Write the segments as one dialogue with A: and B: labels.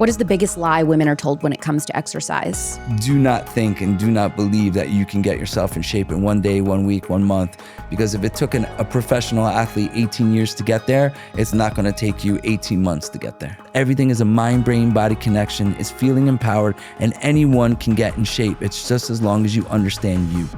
A: What is the biggest lie women are told when it comes to exercise?
B: Do not think and do not believe that you can get yourself in shape in 1 day, 1 week, 1 month. Because if it took a professional athlete 18 years to get there, it's not gonna take you 18 months to get there. Everything is a mind, brain, body connection. It's feeling empowered, and anyone can get in shape. It's just as long as you understand you.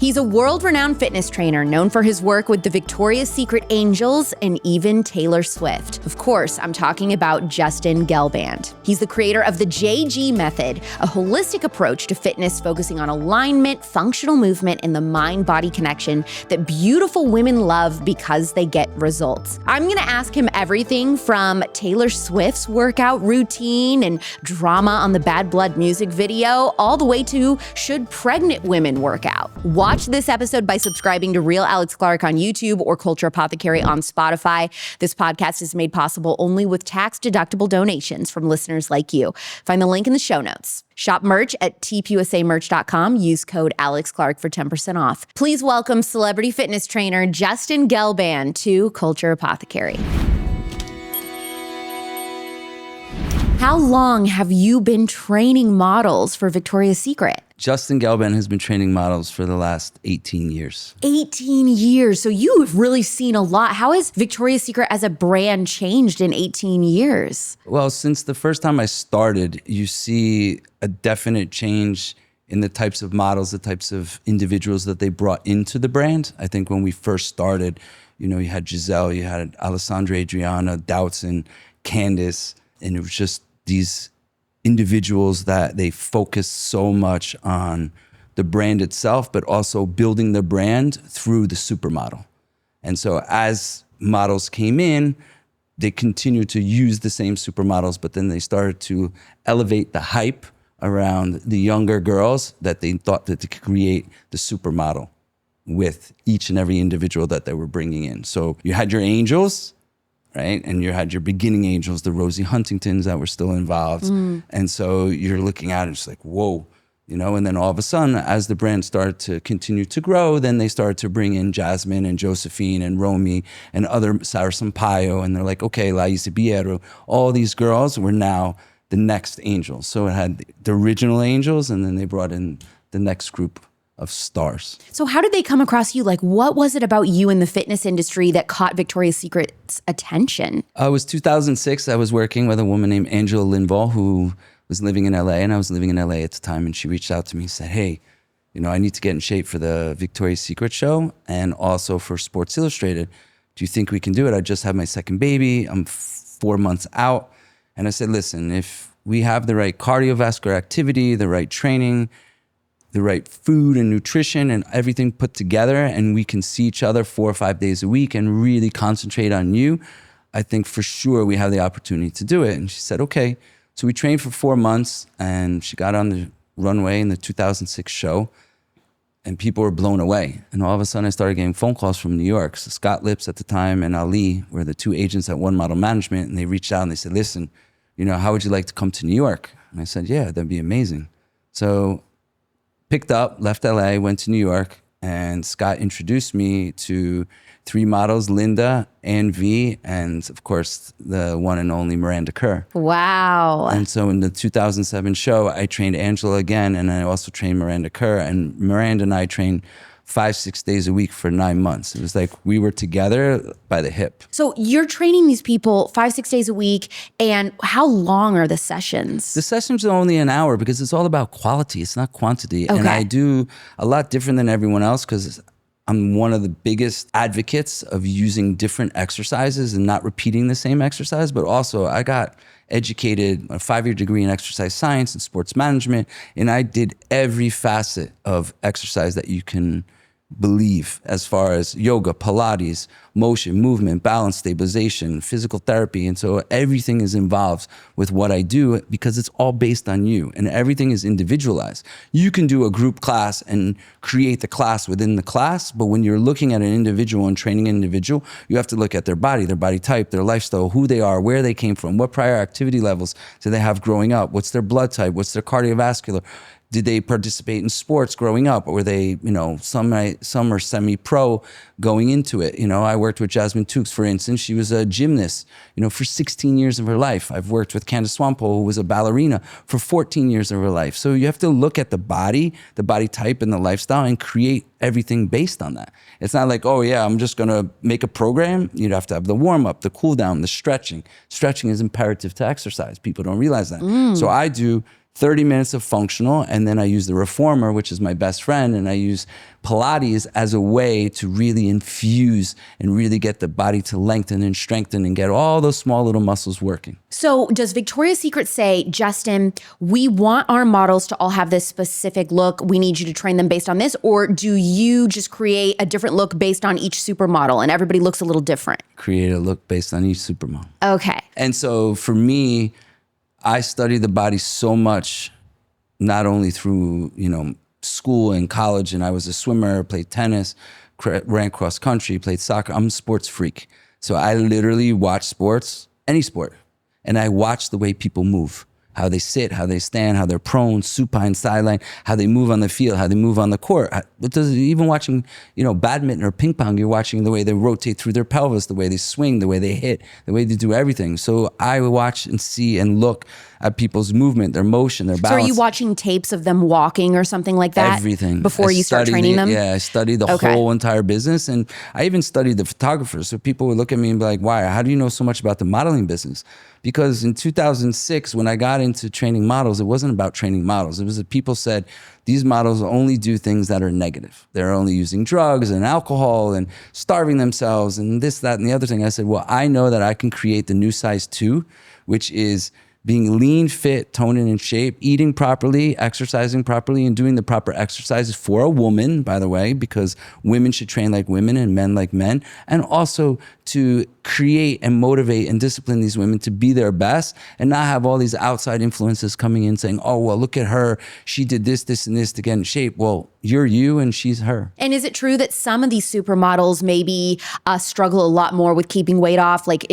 A: He's a world-renowned fitness trainer known for his work with the Victoria's Secret Angels and even Taylor Swift. Of course, I'm talking about Justin Gelband. He's the creator of the JG Method, a holistic approach to fitness focusing on alignment, functional movement, and the mind-body connection that beautiful women love because they get results. I'm gonna ask him everything from Taylor Swift's workout routine and drama on the Bad Blood music video, all the way to should pregnant women work out? Watch this episode by subscribing to Real Alex Clark on YouTube or Culture Apothecary on Spotify. This podcast is made possible only with tax-deductible donations from listeners like you. Find the link in the show notes. Shop merch at tpusamerch.com. Use code AlexClark for 10% off. Please welcome celebrity fitness trainer Justin Gelband to Culture Apothecary. How long have you been training models for Victoria's Secret?
B: Justin Gelband has been training models for the last 18 years.
A: 18 years. So you have really seen a lot. How has Victoria's Secret as a brand changed in 18 years?
B: Well, since the first time I started, you see a definite change in the types of models, the types of individuals that they brought into the brand. I think when we first started, you had Giselle, you had Alessandra, Adriana, Doutzen, Candice, and it was just these individuals that they focus so much on the brand itself, but also building the brand through the supermodel. And so as models came in, they continued to use the same supermodels, but then they started to elevate the hype around the younger girls that they thought that they could create the supermodel with each and every individual that they were bringing in. So you had your angels, right? And you had your beginning angels, the Rosie Huntingtons that were still involved. And so you're looking at it, it's like, whoa, and then all of a sudden, as the brand started to continue to grow, then they started to bring in Jasmine and Josephine and Romy and other Sarah Sampaio. And they're like, okay, Laisa Biero, all these girls were now the next angels. So it had the original angels, and then they brought in the next group of stars. So how did they come across you? Like, what was it about you in the fitness industry that caught Victoria's Secret's attention? It was 2006. I was working with a woman named Angela Lindvall who was living in LA, and I was living in LA at the time. And she reached out to me and said, hey, I need to get in shape for the Victoria's Secret show and also for Sports Illustrated. Do you think we can do it? I just had my second baby. I'm 4 months out. And I said, listen, if we have the right cardiovascular activity, the right training, the right food and nutrition and everything put together, and we can see each other 4 or 5 days a week and really concentrate on you, I think for sure we have the opportunity to do it. And she said, okay. So we trained for 4 months, and she got on the runway in the 2006 show, and people were blown away. And all of a sudden I started getting phone calls from New York. So Scott Lips at the time and Ali were the two agents at One Model Management, and they reached out and they said, listen, how would you like to come to New York? And I said, yeah, that'd be amazing. So picked up, left LA, went to New York, and Scott introduced me to 3 models, Linda, Ann V, and of course, the one and only Miranda Kerr. Wow. And so in the 2007 show, I trained Angela again, and I also trained Miranda Kerr, and Miranda and I trained 5-6 days a week for 9 months. It was like we were together by the hip. So you're training these people 5-6 days a week, and how long are the sessions? The sessions are only an hour because it's all about quality. It's not quantity. Okay. And I do a lot different than everyone else because I'm one of the biggest advocates of using different exercises and not repeating the same exercise, but also I got educated, a 5-year degree in exercise science and sports management, and I did every facet of exercise that you can believe as far as yoga, Pilates, motion, movement, balance, stabilization, physical therapy. And so everything is involved with what I do because it's all based on you and everything is individualized. You can do a group class and create the class within the class, but when you're looking at an individual and training an individual, you have to look at their body type, their lifestyle, who they are, where they came from, what prior activity levels do they have growing up, what's their blood type, what's their cardiovascular. Did they participate in sports growing up? Or were they, some are semi-pro going into it? I worked with Jasmine Tukes, for instance. She was a gymnast, for 16 years of her life. I've worked with Candace Swampo, who was a ballerina for 14 years of her life. So you have to look at the body type and the lifestyle and create everything based on that. It's not like, oh yeah, I'm just gonna make a program. You'd have to have the warm up, the cool down, the stretching. Stretching is imperative to exercise. People don't realize that. So I do 30 minutes of functional, and then I use the reformer, which is my best friend, and I use Pilates as a way to really infuse and really get the body to lengthen and strengthen and get all those small little muscles working.
A: So does Victoria's Secret say, Justin, we want our models to all have this specific look, we need you to train them based on this, or do you just create a different look based on each supermodel and everybody looks a little different?
B: Create a look based on each supermodel.
A: Okay.
B: And so for me, I study the body so much, not only through, school and college, and I was a swimmer, played tennis, ran cross country, played soccer. I'm a sports freak. So I literally watch sports, any sport, and I watch the way people move, how they sit, how they stand, how they're prone, supine, sideline, how they move on the field, how they move on the court. Even watching, badminton or ping pong, you're watching the way they rotate through their pelvis, the way they swing, the way they hit, the way they do everything. So I watch and see and look at people's movement, their motion, their balance.
A: So are you watching tapes of them walking or something like that?
B: Everything.
A: Before you start training them?
B: Yeah, I study the whole entire business. And I even studied the photographers. So people would look at me and be like, why? How do you know so much about the modeling business? Because in 2006, when I got into training models, it wasn't about training models. It was that people said, these models only do things that are negative. They're only using drugs and alcohol and starving themselves and this, that, and the other thing. I said, well, I know that I can create the new size 2, which is being lean, fit, toned and in shape, eating properly, exercising properly, and doing the proper exercises for a woman, by the way, because women should train like women and men like men, and also to create and motivate and discipline these women to be their best and not have all these outside influences coming in saying, oh, well, look at her. She did this, this, and this to get in shape. Well, you're you and she's her.
A: And is it true that some of these supermodels maybe struggle a lot more with keeping weight off? Like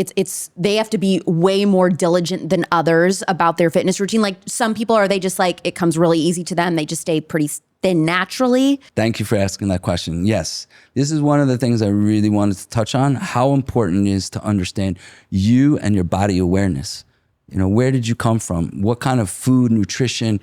A: they have to be way more diligent than others about their fitness routine. Like some people, are they just like, it comes really easy to them, they just stay pretty thin naturally?
B: Thank you for asking that question. Yes, this is one of the things I really wanted to touch on, how important it is to understand you and your body awareness. Where did you come from? What kind of food, nutrition,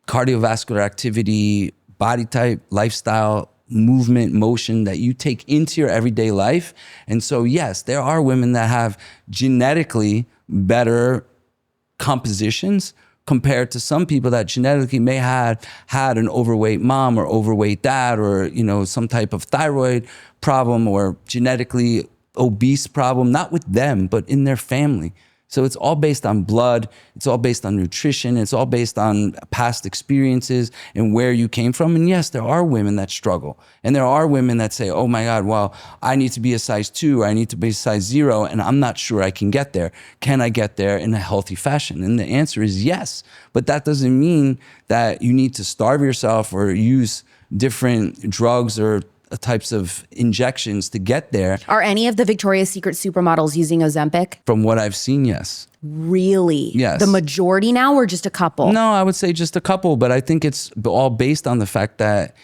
B: cardiovascular activity, body type, lifestyle, movement, motion that you take into your everyday life. And so, yes, there are women that have genetically better compositions compared to some people that genetically may have had an overweight mom or overweight dad or, some type of thyroid problem or genetically obese problem, not with them, but in their family. So it's all based on blood, it's all based on nutrition, it's all based on past experiences and where you came from. And yes, there are women that struggle. And there are women that say, oh my God, well, I need to be a size 2, or I need to be a size 0, and I'm not sure I can get there. Can I get there in a healthy fashion? And the answer is yes. But that doesn't mean that you need to starve yourself or use different drugs or types of injections to get there.
A: Are any of the Victoria's Secret supermodels using Ozempic?
B: From what I've seen, yes.
A: Really?
B: Yes.
A: The majority now, or just a couple?
B: No, I would say just a couple, but I think it's all based on the fact that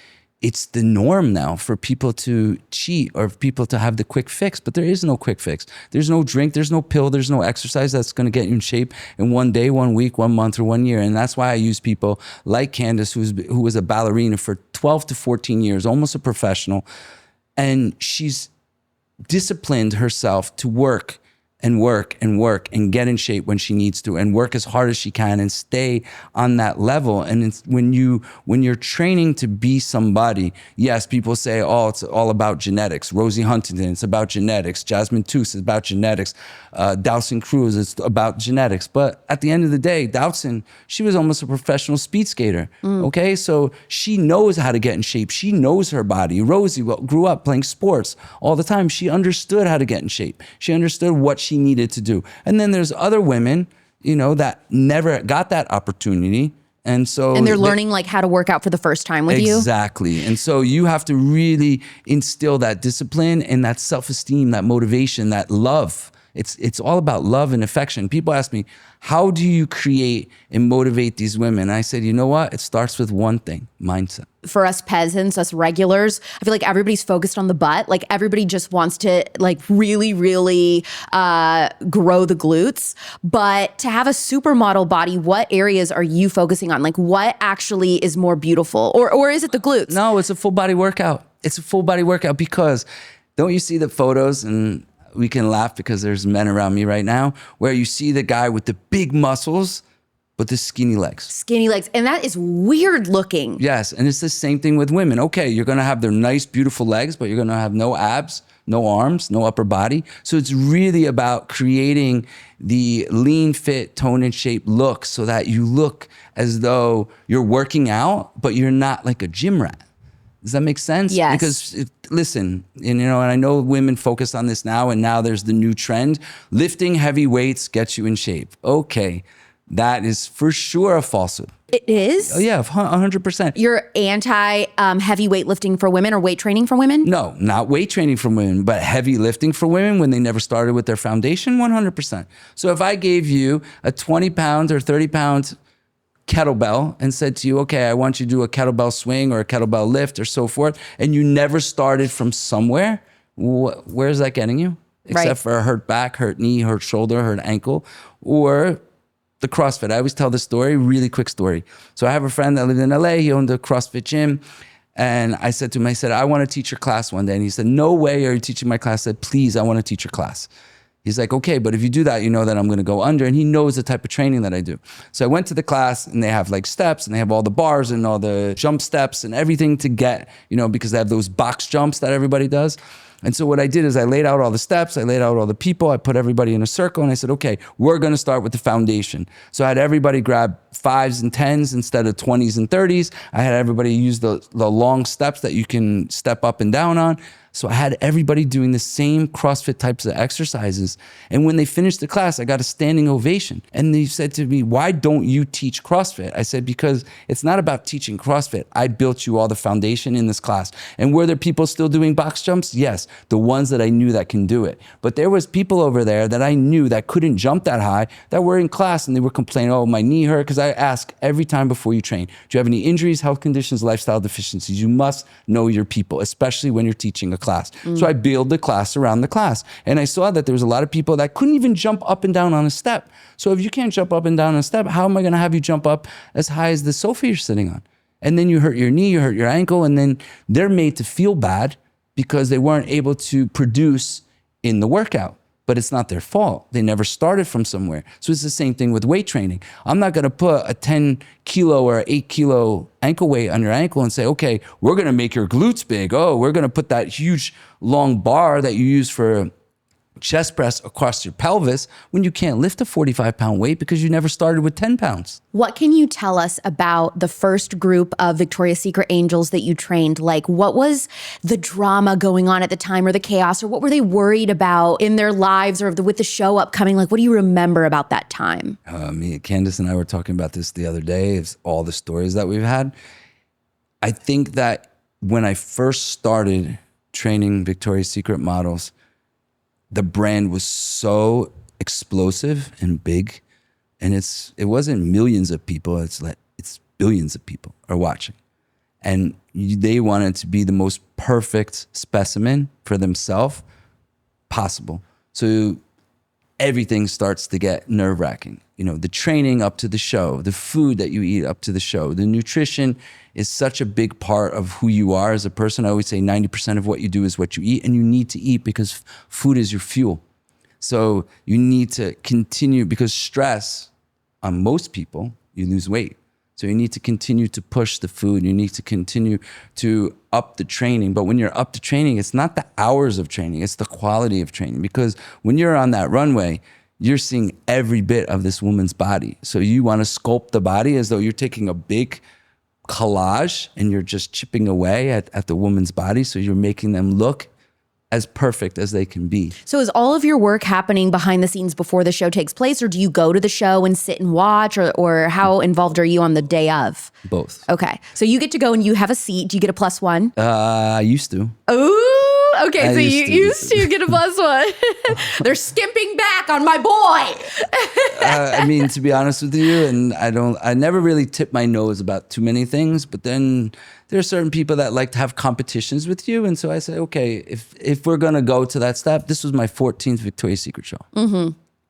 B: it's the norm now for people to cheat or people to have the quick fix, but there is no quick fix. There's no drink, there's no pill, there's no exercise that's gonna get you in shape in 1 day, 1 week, 1 month, or 1 year. And that's why I use people like Candace, who was a ballerina for 12 to 14 years, almost a professional. And she's disciplined herself to work and work and work and get in shape when she needs to and work as hard as she can and stay on that level. And it's when you're training to be somebody, yes, people say, oh, it's all about genetics. Rosie Huntington, it's about genetics. Jasmine Toos, it's about genetics. Dowson Cruz, it's about genetics. But at the end of the day, Dowson, she was almost a professional speed skater. Okay, so she knows how to get in shape. She knows her body. Rosie grew up playing sports all the time. She understood how to get in shape. She understood what she needed to do. And then there's other women, that never got that opportunity. And
A: they're learning like how to work out for the first time with you.
B: Exactly. And so you have to really instill that discipline and that self-esteem, that motivation, that love. It's all about love and affection. People ask me, how do you create and motivate these women? And I said, you know what? It starts with one thing, mindset.
A: For us peasants, us regulars, I feel like everybody's focused on the butt. Like everybody just wants to like really, really grow the glutes. But to have a supermodel body, what areas are you focusing on? Like what actually is more beautiful? Or is it the glutes?
B: No, it's a full body workout. It's a full body workout because don't you see the photos, and we can laugh because there's men around me right now, where you see the guy with the big muscles, but the skinny legs.
A: Skinny legs. And that is weird looking.
B: Yes. And it's the same thing with women. Okay, you're going to have their nice, beautiful legs, but you're going to have no abs, no arms, no upper body. So it's really about creating the lean, fit, tone, and shape look so that you look as though you're working out, but you're not like a gym rat. Does that make sense?
A: Yes.
B: Because listen, and I know women focus on this now, and now there's the new trend. Lifting heavy weights gets you in shape. Okay, that is for sure a falsehood.
A: It is?
B: Oh yeah, 100%.
A: You're anti heavy weightlifting for women or weight training for women?
B: No, not weight training for women, but heavy lifting for women when they never started with their foundation, 100%. So if I gave you a 20 pound or 30 pound kettlebell and said to you, okay, I want you to do a kettlebell swing or a kettlebell lift or so forth, and you never started from somewhere, where's that getting you? Except for a hurt back, hurt knee, hurt shoulder, hurt ankle, or the CrossFit. I always tell this story, really quick story. So I have a friend that lived in LA, he owned a CrossFit gym, and I said to him, I want to teach your class one day. And he said, no way are you teaching my class. I said, please, I want to teach your class. He's like, okay, but if you do that, you know that I'm going to go under. And he knows the type of training that I do. So I went to the class, and they have like steps, and they have all the bars and all the jump steps and everything to get, because they have those box jumps that everybody does. And so what I did is I laid out all the steps, I laid out all the people, I put everybody in a circle, and I said, okay, we're going to start with the foundation. So I had everybody grab 5s and 10s instead of 20s and 30s. I had everybody use the long steps that you can step up and down on. So I had everybody doing the same CrossFit types of exercises. And when they finished the class, I got a standing ovation. And they said to me, why don't you teach CrossFit? I said, because it's not about teaching CrossFit. I built you all the foundation in this class. And were there people still doing box jumps? Yes, the ones that I knew that can do it. But there was people over there that I knew that couldn't jump that high that were in class, and they were complaining, oh, my knee hurt. Because I ask every time before you train, do you have any injuries, health conditions, lifestyle deficiencies? You must know your people, especially when you're teaching a class. So I built the class around the class. And I saw that there was a lot of people that couldn't even jump up and down on a step. So if you can't jump up and down on a step, how am I going to have you jump up as high as the sofa you're sitting on? And then you hurt your knee, you hurt your ankle, and then they're made to feel bad because they weren't able to produce in the workout. But it's not their fault. They never started from somewhere. So it's the same thing with weight training. I'm not gonna put a 10 kilo or 8 kilo ankle weight on your ankle and say, okay, we're gonna make your glutes big. Oh, we're gonna put that huge long bar that you use for chest press across your pelvis when you can't lift a 45-pound weight because you never started with 10 pounds.
A: What can you tell us about the first group of Victoria's Secret angels that you trained? Like, what was the drama going on at the time, or the chaos, or what were they worried about in their lives, or with the show upcoming? Like, what do you remember about that time?
B: Candace and I were talking about this the other day, is all the stories that we've had. I think that when I first started training Victoria's Secret models, the brand was so explosive and big, and it wasn't millions of people. It's billions of people are watching, and they wanted to be the most perfect specimen for themselves possible. So everything starts to get nerve-wracking. The training up to the show, the food that you eat up to the show, the nutrition is such a big part of who you are as a person. I always say 90% of what you do is what you eat, and you need to eat because food is your fuel. So you need to continue, because stress on most people, you lose weight. So you need to continue to push the food. You need to continue to up the training. But when you're up the training, it's not the hours of training, it's the quality of training. Because when you're on that runway, you're seeing every bit of this woman's body. So you want to sculpt the body as though you're taking a big collage and you're just chipping away at the woman's body. So you're making them look as perfect as they can be.
A: So is all of your work happening behind the scenes before the show takes place, or do you go to the show and sit and watch, or how involved are you on the day of?
B: Both.
A: Okay. So you get to go and you have a seat. Do you get a +1?
B: I used to.
A: Ooh, okay. So you
B: used
A: used to get a +1. They're skimping back on my boy.
B: I mean, to be honest with you, and I never really tip my nose about too many things, but then there are certain people that like to have competitions with you. And so I say, okay, if we're going to go to that step, this was my 14th Victoria's Secret show.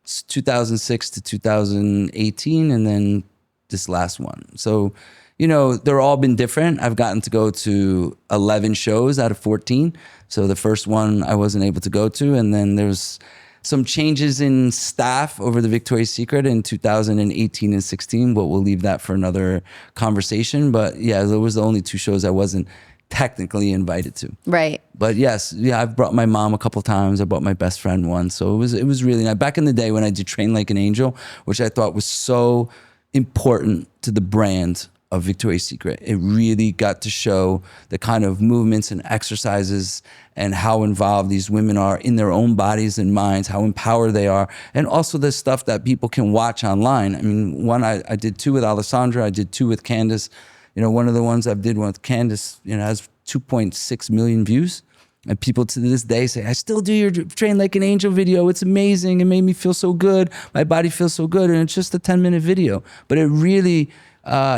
B: It's 2006 to 2018, and then this last one. So, you know, they're all been different. I've gotten to go to 11 shows out of 14. So the first one I wasn't able to go to. And then there's some changes in staff over the Victoria's Secret in 2018 and 16, but we'll leave that for another conversation. But yeah, those were the only 2 shows I wasn't technically invited to.
A: Right.
B: But yes, yeah, I've brought my mom a couple times. I brought my best friend once. So it was really nice. Back in the day when I did Train Like an Angel, which I thought was so important to the brand of Victoria's Secret. It really got to show the kind of movements and exercises and how involved these women are in their own bodies and minds, how empowered they are, and also the stuff that people can watch online. I mean, one, I did 2 with Alessandra, I did 2 with Candace. You know, one of the ones I've did one with Candace, you know, has 2.6 million views. And people to this day say, I still do your Train Like an Angel video. It's amazing. It made me feel so good. My body feels so good. And it's just a 10-minute video. But it really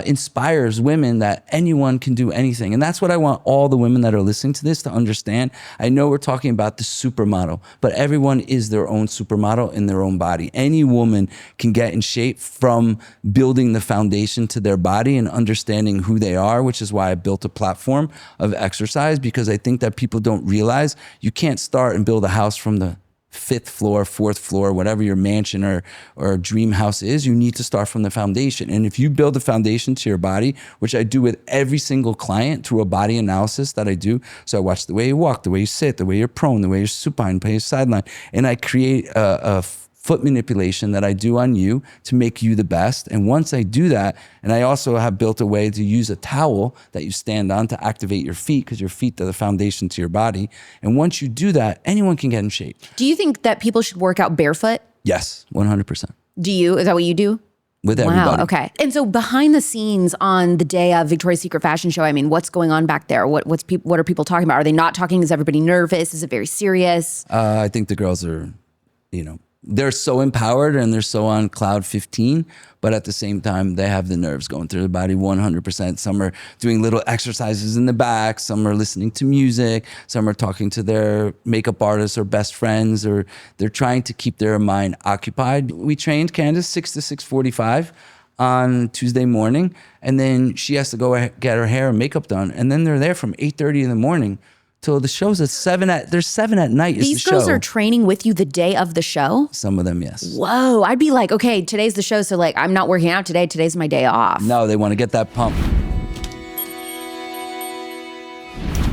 B: inspires women that anyone can do anything. And that's what I want all the women that are listening to this to understand. I know we're talking about the supermodel, but everyone is their own supermodel in their own body. Any woman can get in shape from building the foundation to their body and understanding who they are, which is why I built a platform of exercise, because I think that people don't realize you can't start and build a house from the 5th floor, 4th floor, whatever your mansion or dream house is. You need to start from the foundation. And if you build a foundation to your body, which I do with every single client through a body analysis that I do. So I watch the way you walk, the way you sit, the way you're prone, the way you're supine, the way you're sideline. And I create a foot manipulation that I do on you to make you the best. And once I do that, and I also have built a way to use a towel that you stand on to activate your feet, because your feet are the foundation to your body. And once you do that, anyone can get in shape.
A: Do you think that people should work out barefoot?
B: Yes, 100%.
A: Do you? Is that what you do?
B: With everybody.
A: Wow, okay. And so behind the scenes on the day of Victoria's Secret Fashion Show, I mean, what's going on back there? What are people talking about? Are they not talking? Is everybody nervous? Is it very serious?
B: I think the girls are, you know, they're so empowered and they're so on cloud 15, but at the same time, they have the nerves going through their body 100%. Some are doing little exercises in the back. Some are listening to music. Some are talking to their makeup artists or best friends, or they're trying to keep their mind occupied. We trained Candace 6 to 6:45 on Tuesday morning, and then she has to go get her hair and makeup done. And then they're there from 8:30 in the morning till the show's at 7 at night.
A: These girls are training with you the day of the show?
B: Some of them, yes.
A: Whoa, I'd be like, okay, today's the show, so like I'm not working out today. Today's my day off.
B: No, they want to get that pump.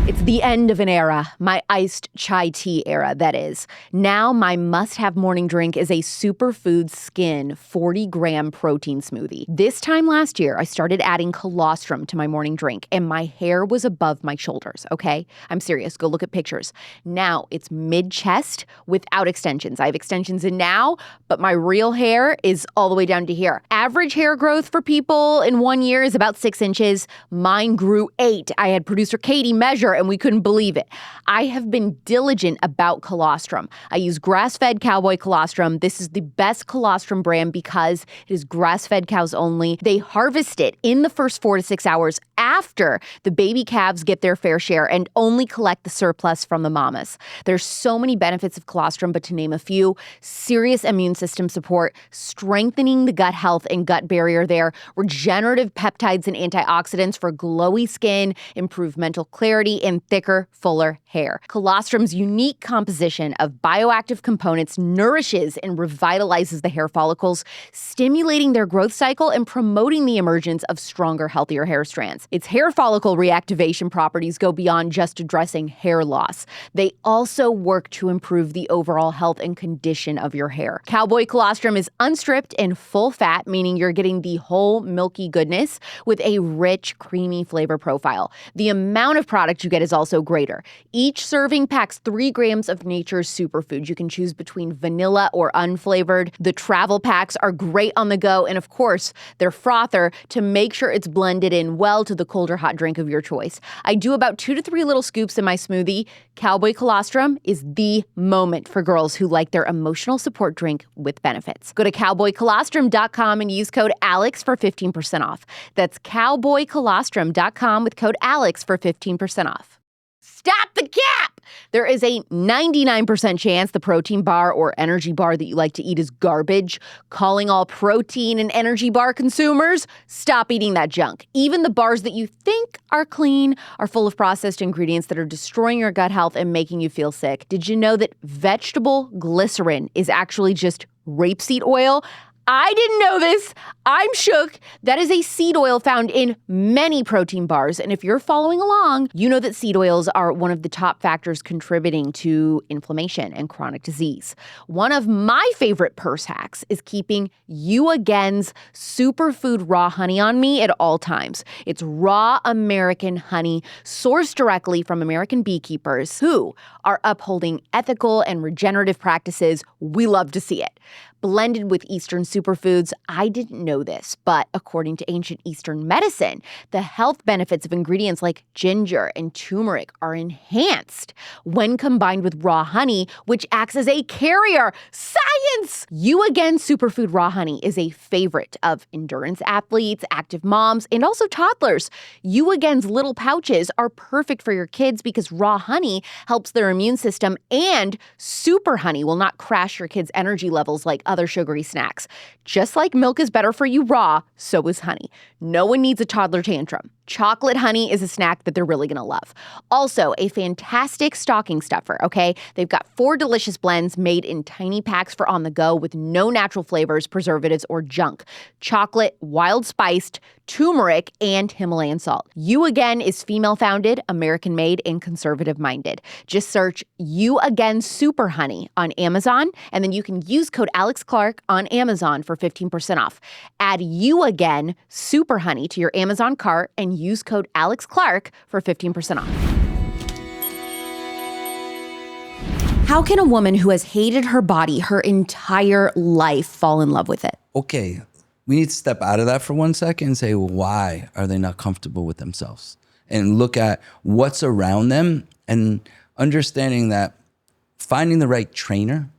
A: It's the end of an era, my iced chai tea era, that is. Now my must-have morning drink is a Superfood Skin 40-gram protein smoothie. This time last year, I started adding colostrum to my morning drink, and my hair was above my shoulders, okay? I'm serious. Go look at pictures. Now it's mid-chest without extensions. I have extensions in now, but my real hair is all the way down to here. Average hair growth for people in 1 year is about 6 inches. Mine grew 8. I had producer Katie measure, and we couldn't believe it. I have been diligent about colostrum. I use grass-fed cowboy colostrum. This is the best colostrum brand because it is grass-fed cows only. They harvest it in the first 4 to 6 hours after the baby calves get their fair share and only collect the surplus from the mamas. There's so many benefits of colostrum, but to name a few: serious immune system support, strengthening the gut health and gut barrier there, regenerative peptides and antioxidants for glowy skin, improved mental clarity, and thicker, fuller hair. Colostrum's unique composition of bioactive components nourishes and revitalizes the hair follicles, stimulating their growth cycle and promoting the emergence of stronger, healthier hair strands. Its hair follicle reactivation properties go beyond just addressing hair loss. They also work to improve the overall health and condition of your hair. Cowboy Colostrum is unstripped and full fat, meaning you're getting the whole milky goodness with a rich, creamy flavor profile. The amount of product you get is also greater. Each serving packs 3 grams of nature's superfoods. You can choose between vanilla or unflavored. The travel packs are great on the go, and of course, they're frother to make sure it's blended in well to the cold or hot drink of your choice. I do about 2 to 3 little scoops in my smoothie. Cowboy Colostrum is the moment for girls who like their emotional support drink with benefits. Go to cowboycolostrum.com and use code ALEX for 15% off. That's cowboycolostrum.com with code ALEX for 15% off. Stop the cap! There is a 99% chance the protein bar or energy bar that you like to eat is garbage. Calling all protein and energy bar consumers, stop eating that junk. Even the bars that you think are clean are full of processed ingredients that are destroying your gut health and making you feel sick. Did you know that vegetable glycerin is actually just rapeseed oil? I didn't know this. I'm shook. That is a seed oil found in many protein bars. And if you're following along, you know that seed oils are one of the top factors contributing to inflammation and chronic disease. One of my favorite purse hacks is keeping You Again's superfood raw honey on me at all times. It's raw American honey sourced directly from American beekeepers who are upholding ethical and regenerative practices. We love to see it. Blended with Eastern superfoods, I didn't know this, but according to ancient Eastern medicine, the health benefits of ingredients like ginger and turmeric are enhanced when combined with raw honey, which acts as a carrier. Science! You Again Superfood Raw Honey is a favorite of endurance athletes, active moms, and also toddlers. You Again's little pouches are perfect for your kids because raw honey helps their immune system, and super honey will not crash your kids' energy levels like other sugary snacks. Just like milk is better for you raw, so is honey. No one needs a toddler tantrum. Chocolate honey is a snack that they're really going to love. Also, a fantastic stocking stuffer, okay? They've got 4 delicious blends made in tiny packs for on the go with no natural flavors, preservatives, or junk. Chocolate, wild spiced, turmeric, and Himalayan salt. You Again is female-founded, American-made, and conservative-minded. Just search You Again Super Honey on Amazon, and then you can use code AlexClark on Amazon for 15% off. Add You Again Super Honey to your Amazon cart and use code AlexClark for 15% off. How can a woman who has hated her body her entire life fall in love with it?
B: Okay, we need to step out of that for 1 second and say, well, why are they not comfortable with themselves? And look at what's around them and understanding that finding the right trainer,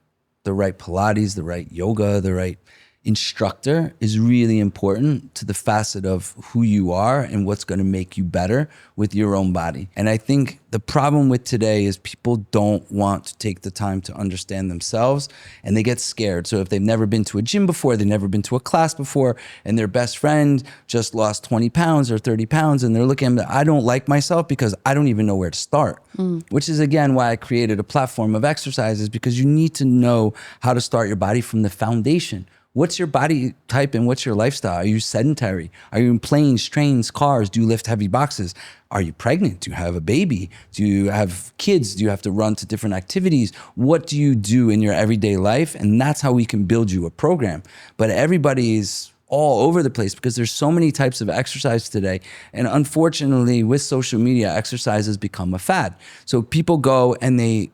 B: the right Pilates, the right yoga, the right instructor is really important to the facet of who you are and what's going to make you better with your own body. And I think the problem with today is people don't want to take the time to understand themselves and they get scared. So if they've never been to a gym before, they've never been to a class before, and their best friend just lost 20 pounds or 30 pounds and they're looking at me, I don't like myself because I don't even know where to start. Which is again why I created a platform of exercises, because you need to know how to start your body from the foundation. What's your body type and what's your lifestyle? Are you sedentary? Are you in planes, trains, cars? Do you lift heavy boxes? Are you pregnant? Do you have a baby? Do you have kids? Do you have to run to different activities? What do you do in your everyday life? And that's how we can build you a program. But everybody's all over the place because there's so many types of exercise today. And unfortunately, with social media, exercise has become a fad. So people go and they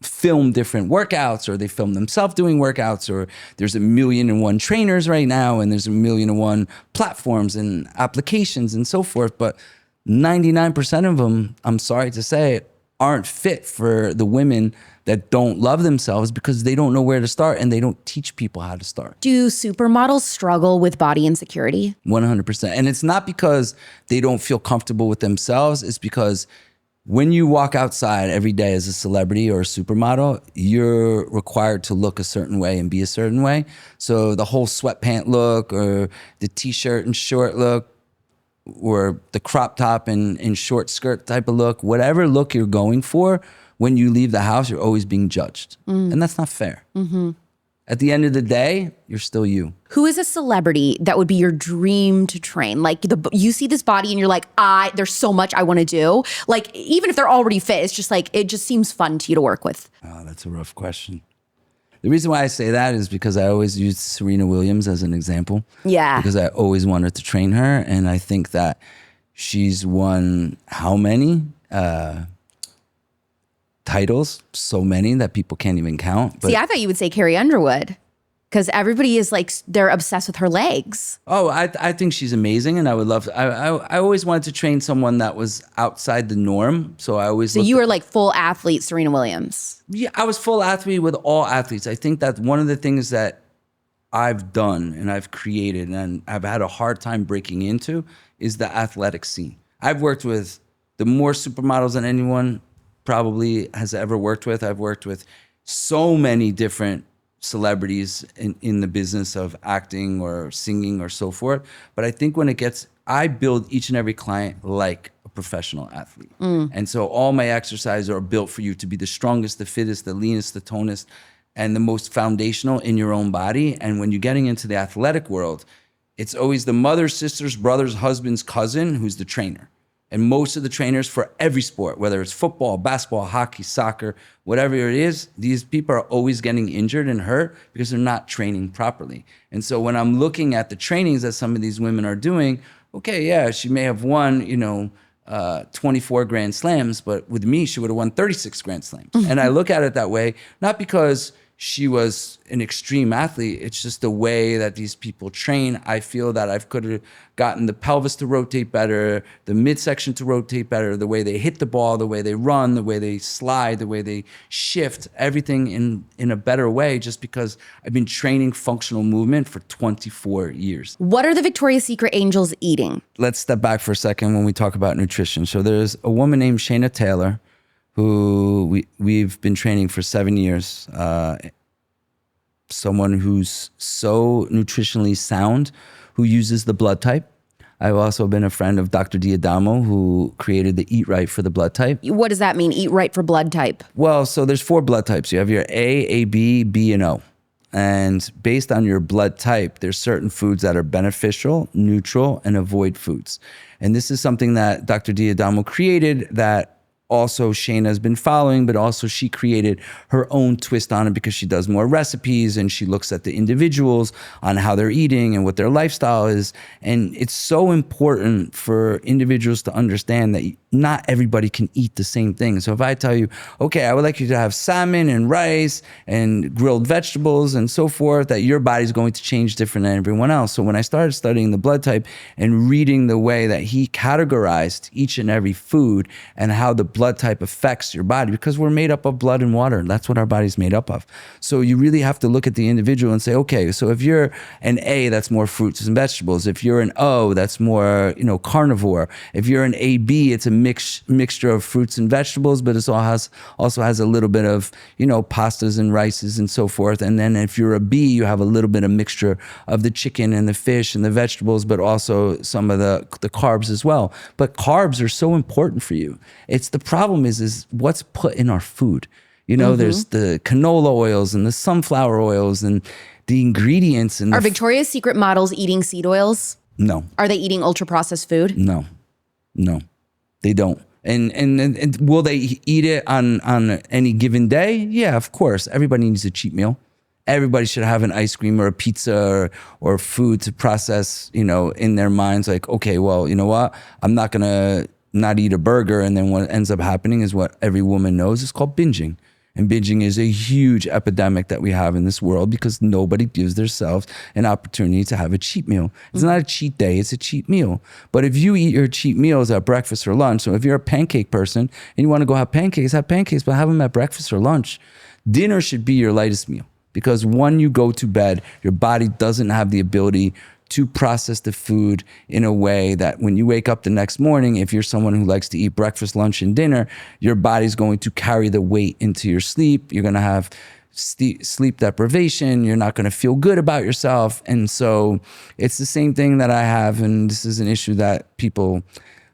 B: film different workouts, or they film themselves doing workouts, or there's 1,000,001 trainers right now, and there's 1,000,001 platforms and applications and so forth. But 99% of them, I'm sorry to say it, aren't fit for the women that don't love themselves because they don't know where to start and they don't teach people how to start.
A: Do supermodels struggle with body insecurity?
B: 100%. And it's not because they don't feel comfortable with themselves. It's because when you walk outside every day as a celebrity or a supermodel, you're required to look a certain way and be a certain way. So the whole sweatpant look or the t-shirt and short look, or the crop top and short skirt type of look, whatever look you're going for, when you leave the house, you're always being judged. And that's not fair. At the end of the day, you're still you.
A: Who is a celebrity that would be your dream to train? Like you see this body and you're like, there's so much I want to do. Like even if they're already fit, it's just like, it just seems fun to you to work with.
B: Oh, that's a rough question. The reason why I say that is because I always use Serena Williams as an example.
A: Yeah.
B: Because I always wanted to train her. And I think that she's won how many titles? So many that people can't even count. But
A: see, I thought you would say Carrie Underwood. Because everybody is like, they're obsessed with her legs.
B: Oh, I think she's amazing, and I would love to. I always wanted to train someone that was outside the norm. So I always.
A: So you were like full athlete, Serena Williams.
B: Yeah, I was full athlete with all athletes. I think that one of the things that I've done and I've created and I've had a hard time breaking into is the athletic scene. I've worked with the more supermodels than anyone probably has ever worked with. I've worked with so many different celebrities in the business of acting or singing or so forth. But I think when I build each and every client like a professional athlete. And so all my exercises are built for you to be the strongest, the fittest, the leanest, the tonest, and the most foundational in your own body. And when you're getting into the athletic world, it's always the mother, sister's, brother's, husband's cousin who's the trainer. And most of the trainers for every sport, whether it's football, basketball, hockey, soccer, whatever it is, these people are always getting injured and hurt because they're not training properly. And so when I'm looking at the trainings that some of these women are doing, okay, yeah, she may have won, 24 Grand Slams, but with me, she would have won 36 Grand Slams. And I look at it that way, not because she was an extreme athlete. It's just the way that these people train. I feel that I could have gotten the pelvis to rotate better, the midsection to rotate better, the way they hit the ball, the way they run, the way they slide, the way they shift, everything in a better way, just because I've been training functional movement for 24 years.
A: What are the Victoria's Secret angels eating? Let's
B: step back for a second when we talk about nutrition. So there's a woman named Shayna Taylor, who we've been training for 7 years. Someone who's so nutritionally sound, who uses the blood type. I've also been a friend of Dr. D'Adamo, who created the Eat Right for the blood type.
A: What does that mean, Eat Right for blood type?
B: Well, so there's 4 blood types. You have your A, AB, B, and O. And based on your blood type, there's certain foods that are beneficial, neutral, and avoid foods. And this is something that Dr. D'Adamo created that also Shayna has been following, but also she created her own twist on it because she does more recipes and she looks at the individuals on how they're eating and what their lifestyle is. And it's so important for individuals to understand that not everybody can eat the same thing. So if I tell you, okay, I would like you to have salmon and rice and grilled vegetables and so forth, that your body's going to change different than everyone else. So when I started studying the blood type and reading the way that he categorized each and every food and how the blood type affects your body, because we're made up of blood and water, and that's what our body's made up of. So you really have to look at the individual and say, okay, so if you're an A, that's more fruits and vegetables. If you're an O, that's more, carnivore. If you're an AB, it's a mixture of fruits and vegetables, but it also has a little bit of, pastas and rices and so forth. And then if you're a B, you have a little bit of mixture of the chicken and the fish and the vegetables, but also some of the carbs as well. But carbs are so important for you. It's the problem is what's put in our food. There's the canola oils and the sunflower oils and the ingredients. And
A: are Victoria's Secret models eating seed oils?
B: No.
A: Are they eating ultra processed food?
B: No, they don't. And will they eat it on any given day? Yeah, of course. Everybody needs a cheat meal. Everybody should have an ice cream or a pizza or food to process, in their minds. Like, okay, well, you know what? I'm not gonna not eat a burger. And then what ends up happening is what every woman knows is called binging. And binging is a huge epidemic that we have in this world because nobody gives themselves an opportunity to have a cheat meal. It's not a cheat day, it's a cheat meal. But if you eat your cheat meals at breakfast or lunch, so if you're a pancake person and you want to go have pancakes, but have them at breakfast or lunch. Dinner should be your lightest meal, because when you go to bed, your body doesn't have the ability to process the food in a way that when you wake up the next morning, if you're someone who likes to eat breakfast, lunch, and dinner, your body's going to carry the weight into your sleep. You're going to have sleep deprivation. You're not going to feel good about yourself. And so it's the same thing that I have. And this is an issue that people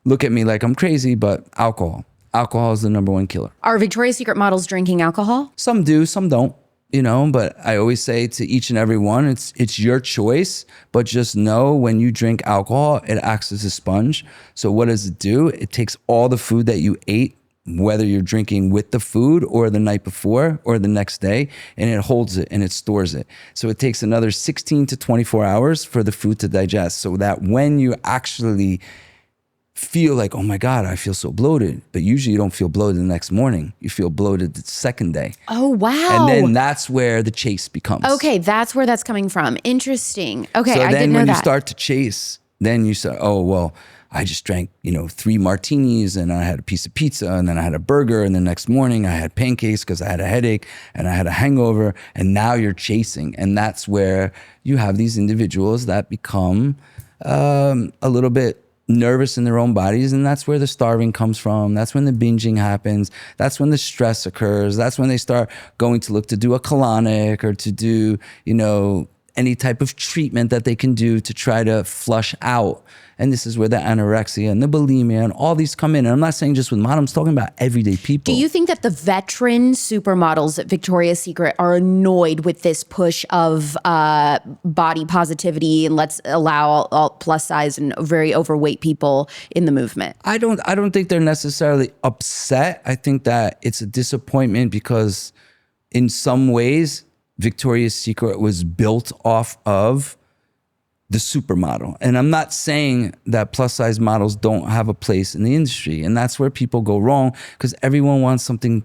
B: look at me like I'm crazy, but alcohol. Alcohol is the number one killer.
A: Are Victoria's Secret models drinking alcohol?
B: Some do, some don't. But I always say to each and every one, it's your choice, but just know when you drink alcohol, it acts as a sponge. So what does it do? It takes all the food that you ate, whether you're drinking with the food or the night before or the next day, and it holds it and it stores it. So it takes another 16 to 24 hours for the food to digest, so that when you actually feel like, oh my God, I feel so bloated. But usually you don't feel bloated the next morning. You feel bloated the second day.
A: Oh, wow.
B: And then that's where the chase becomes.
A: Okay, that's where that's coming from. Interesting. Okay,
B: so
A: I didn't know that.
B: then when you start to chase, then you say, oh, well, I just drank, 3 martinis and I had a piece of pizza and then I had a burger and the next morning I had pancakes because I had a headache and I had a hangover, and now you're chasing. And that's where you have these individuals that become a little bit nervous in their own bodies, and that's where the starving comes from. That's when the binging happens. That's when the stress occurs. That's when they start going to look to do a colonic or to do, any type of treatment that they can do to try to flush out. And this is where the anorexia and the bulimia and all these come in. And I'm not saying just with models, I'm talking about everyday people.
A: Do you think that the veteran supermodels at Victoria's Secret are annoyed with this push of body positivity and let's allow all plus size and very overweight people in the movement?
B: I don't think they're necessarily upset. I think that it's a disappointment because in some ways, Victoria's Secret was built off of the supermodel. And I'm not saying that plus size models don't have a place in the industry. And that's where people go wrong, because everyone wants something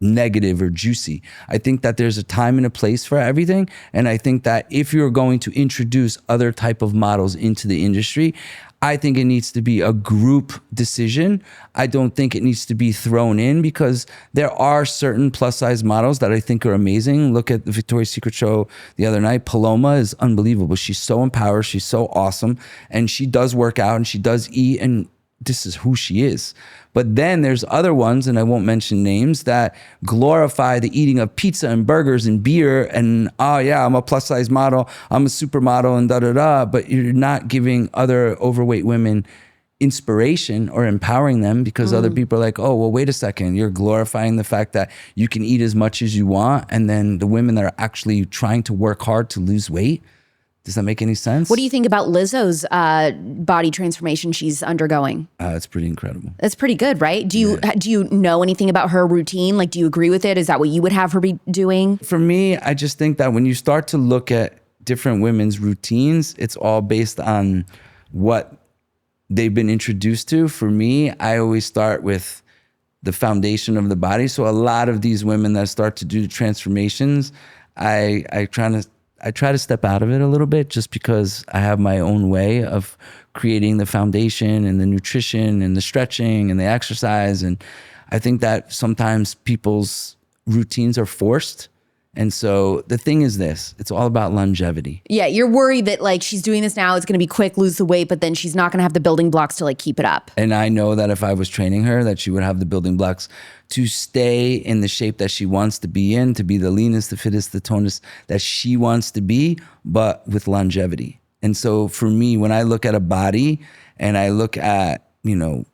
B: negative or juicy. I think that there's a time and a place for everything. And I think that if you're going to introduce other type of models into the industry, I think it needs to be a group decision. I don't think it needs to be thrown in, because there are certain plus size models that I think are amazing. Look at the Victoria's Secret show the other night. Paloma is unbelievable. She's so empowered. She's so awesome. And she does work out and she does eat, and this is who she is. But then there's other ones, and I won't mention names, that glorify the eating of pizza and burgers and beer and, oh yeah, I'm a plus size model, I'm a supermodel and da-da-da, but you're not giving other overweight women inspiration or empowering them, because other people are like, oh, well, wait a second, you're glorifying the fact that you can eat as much as you want, and then the women that are actually trying to work hard to lose weight. Does that make any sense?
A: What do you think about Lizzo's body transformation she's undergoing?
B: It's pretty incredible.
A: That's pretty good, right? Do you know anything about her routine? Like, do you agree with it? Is that what you would have her be doing?
B: For me, I just think that when you start to look at different women's routines, it's all based on what they've been introduced to. For me, I always start with the foundation of the body. So a lot of these women that start to do the transformations, I try to step out of it a little bit, just because I have my own way of creating the foundation and the nutrition and the stretching and the exercise. And I think that sometimes people's routines are forced. And so the thing is this, it's all about longevity.
A: Yeah, you're worried that like she's doing this now, it's going to be quick, lose the weight, but then she's not going to have the building blocks to like keep it up.
B: And I know that if I was training her, that she would have the building blocks to stay in the shape that she wants to be in, to be the leanest, the fittest, the tonest that she wants to be, but with longevity. And so for me, when I look at a body and I look at,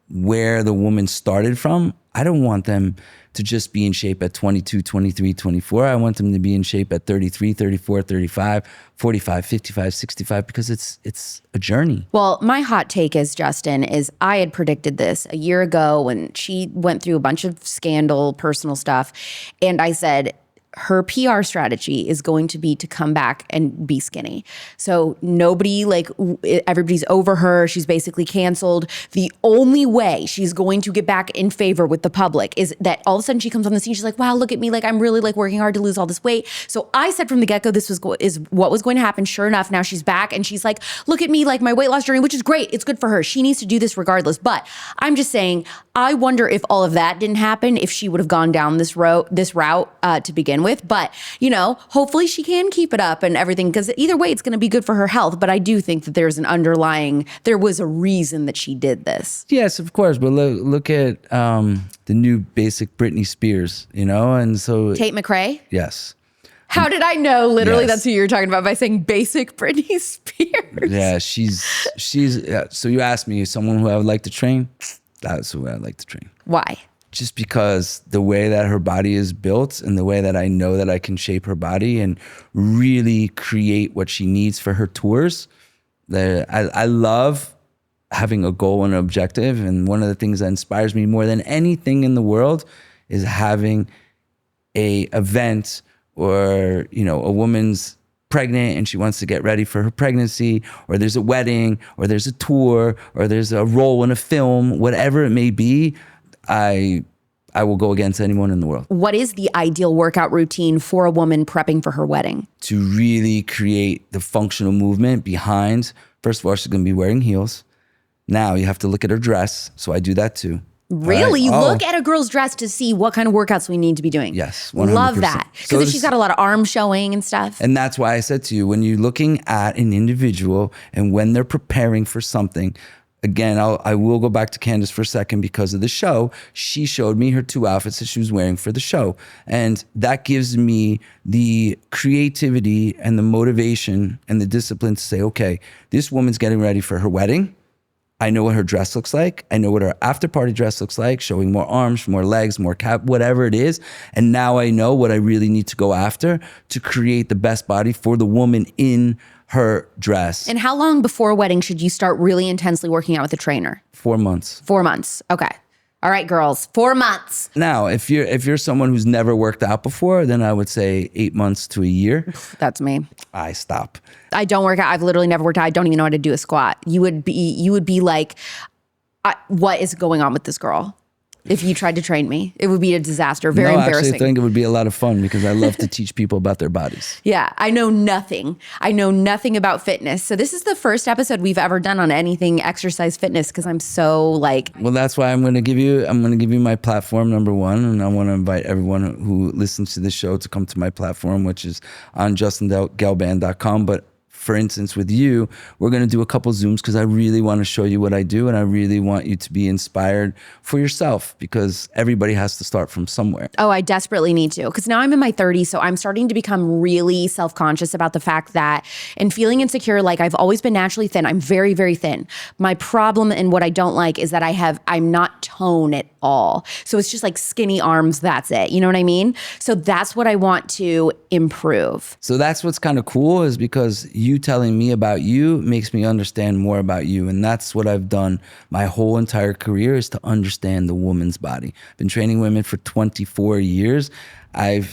B: where the woman started from, I don't want them to just be in shape at 22, 23, 24. I want them to be in shape at 33, 34, 35, 45, 55, 65, because it's a journey.
A: Well, my hot take is, Justin, is I had predicted this a year ago when she went through a bunch of scandal, personal stuff. And I said, her PR strategy is going to be to come back and be skinny. So nobody, everybody's over her. She's basically canceled. The only way she's going to get back in favor with the public is that all of a sudden she comes on the scene. She's like, wow, look at me. Like, I'm really working hard to lose all this weight. So I said from the get-go, this is what was going to happen. Sure enough, now she's back and she's like, look at me, like my weight loss journey, which is great. It's good for her. She needs to do this regardless. But I'm just saying, I wonder if all of that didn't happen, if she would have gone down this route to begin with. But, hopefully she can keep it up and everything, because either way, it's going to be good for her health. But I do think that there was a reason that she did this.
B: Yes, of course. But look at the new basic Britney Spears, and so.
A: Tate McRae?
B: Yes.
A: How did I know? Literally,
B: Yes.
A: that's who you're talking about by saying basic Britney Spears.
B: Yeah, so you asked me, someone who I would like to train? That's who I'd like to train.
A: Why?
B: Just because the way that her body is built and the way that I know that I can shape her body and really create what she needs for her tours. I love having a goal and an objective. And one of the things that inspires me more than anything in the world is having a event or, a woman's pregnant and she wants to get ready for her pregnancy, or there's a wedding, or there's a tour, or there's a role in a film, whatever it may be. I will go against anyone in the world.
A: What is the ideal workout routine for a woman prepping for her wedding?
B: To really create the functional movement behind, first of all, she's going to be wearing heels. Now you have to look at her dress. So I do that too.
A: Really? You look at a girl's dress to see what kind of workouts we need to be doing?
B: Yes, 100%.
A: Love that. Because if she's got a lot of arms showing and stuff.
B: And that's why I said to you, when you're looking at an individual and when they're preparing for something, again, I will go back to Candace for a second because of the show. She showed me her 2 outfits that she was wearing for the show. And that gives me the creativity and the motivation and the discipline to say, okay, this woman's getting ready for her wedding. I know what her dress looks like. I know what her after party dress looks like, showing more arms, more legs, more cap, whatever it is. And now I know what I really need to go after to create the best body for the woman in her dress.
A: And how long before a wedding should you start really intensely working out with a trainer?
B: 4 months.
A: 4 months. Okay. All right, girls, 4 months.
B: Now, if you're someone who's never worked out before, then I would say 8 months to a year.
A: That's me.
B: I stop.
A: I don't work out. I've literally never worked out. I don't even know how to do a squat. You would be like, what is going on with this girl? If you tried to train me, it would be a disaster. Very embarrassing.
B: I actually think it would be a lot of fun because I love to teach people about their bodies.
A: Yeah, I know nothing. I know nothing about fitness. So this is the first episode we've ever done on anything exercise fitness because I'm so like.
B: Well, that's why I'm going to give you my platform, number one, and I want to invite everyone who listens to this show to come to my platform, which is on justingelband.com. But for instance, with you, we're going to do a couple Zooms because I really want to show you what I do. And I really want you to be inspired for yourself because everybody has to start from somewhere.
A: Oh, I desperately need to because now I'm in my 30s. So I'm starting to become really self-conscious about the fact that and feeling insecure. Like I've always been naturally thin. I'm very, very thin. My problem and what I don't like is that I'm not tone at all. So it's just like skinny arms. That's it. You know what I mean? So that's what I want to improve.
B: So that's what's kind of cool is because you telling me about you makes me understand more about you. And that's what I've done my whole entire career is to understand the woman's body. Been training women for 24 years. I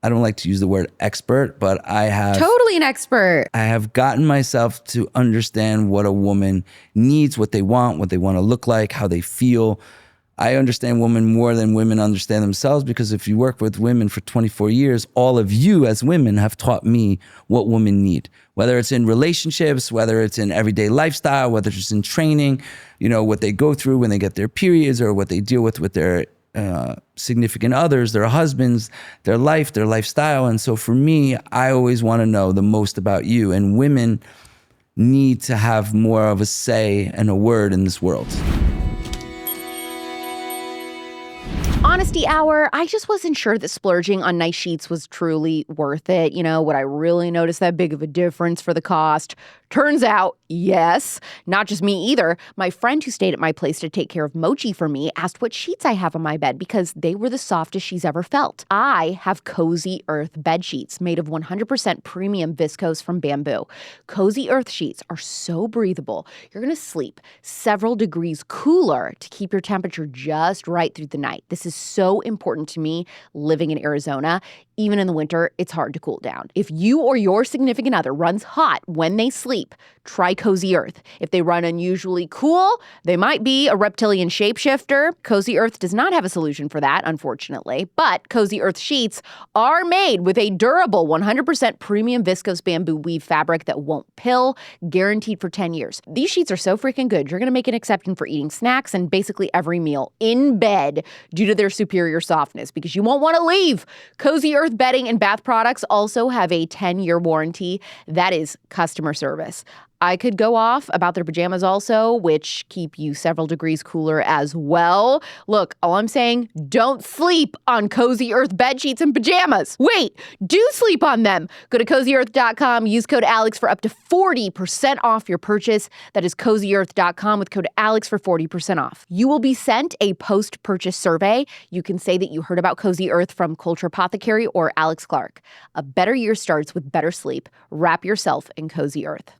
B: don't like to use the word expert, but I have
A: totally an expert.
B: I have gotten myself to understand what a woman needs, what they want to look like, how they feel. I understand women more than women understand themselves because if you work with women for 24 years, all of you as women have taught me what women need, whether it's in relationships, whether it's in everyday lifestyle, whether it's in training, what they go through when they get their periods or what they deal with their significant others, their husbands, their life, their lifestyle. And so for me, I always want to know the most about you, and women need to have more of a say and a word in this world.
A: Honesty hour. I just wasn't sure that splurging on nice sheets was truly worth it. Would I really notice that big of a difference for the cost? Turns out, yes. Not just me either. My friend who stayed at my place to take care of Mochi for me asked what sheets I have on my bed because they were the softest she's ever felt. I have Cozy Earth bed sheets made of 100% premium viscose from bamboo. Cozy Earth sheets are so breathable. You're going to sleep several degrees cooler to keep your temperature just right through the night. This is so important to me living in Arizona. Even in the winter, it's hard to cool down. If you or your significant other runs hot when they sleep, try Cozy Earth. If they run unusually cool, they might be a reptilian shapeshifter. Cozy Earth does not have a solution for that, unfortunately. But Cozy Earth sheets are made with a durable 100% premium viscose bamboo weave fabric that won't pill, guaranteed for 10 years. These sheets are so freaking good. You're going to make an exception for eating snacks and basically every meal in bed due to their superior softness because you won't want to leave. Cozy Earth bedding and bath products also have a 10-year warranty. That is customer service. I could go off about their pajamas also, which keep you several degrees cooler as well. Look, all I'm saying, don't sleep on Cozy Earth bed sheets and pajamas. Wait, do sleep on them. Go to CozyEarth.com, use code ALEX for up to 40% off your purchase. That is CozyEarth.com with code ALEX for 40% off. You will be sent a post-purchase survey. You can say that you heard about Cozy Earth from Culture Apothecary or Alex Clark. A better year starts with better sleep. Wrap yourself in Cozy Earth.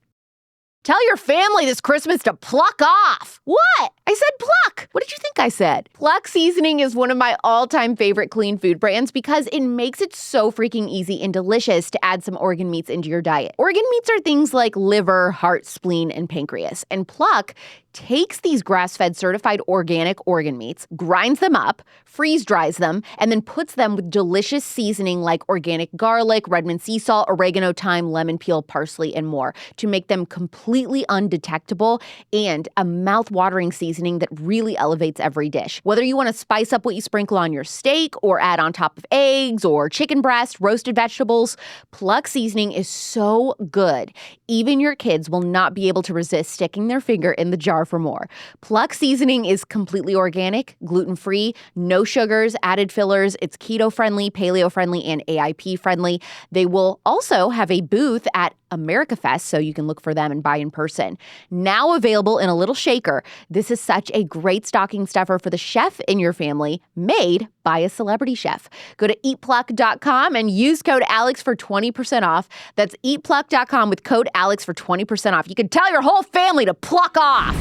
A: Tell your family this Christmas to pluck off. What? I said pluck. What did you think I said? Pluck Seasoning is one of my all-time favorite clean food brands because it makes it so freaking easy and delicious to add some organ meats into your diet. Organ meats are things like liver, heart, spleen, and pancreas. And Pluck takes these grass-fed certified organic organ meats, grinds them up, freeze-dries them, and then puts them with delicious seasoning like organic garlic, Redmond sea salt, oregano, thyme, lemon peel, parsley, and more to make them completely undetectable and a mouth-watering seasoning that really elevates every dish. Whether you want to spice up what you sprinkle on your steak or add on top of eggs or chicken breast, roasted vegetables, Pluck Seasoning is so good. Even your kids will not be able to resist sticking their finger in the jar for more. Pluck Seasoning is completely organic, gluten-free, no sugars, added fillers. It's keto-friendly, paleo-friendly, and AIP-friendly. They will also have a booth at Americafest, so you can look for them and buy in person. Now available in a little shaker, this is such a great stocking stuffer for the chef in your family, made by a celebrity chef. Go to eatpluck.com and use code ALEX for 20% off. That's eatpluck.com with code ALEX for 20% off. You can tell your whole family to pluck off.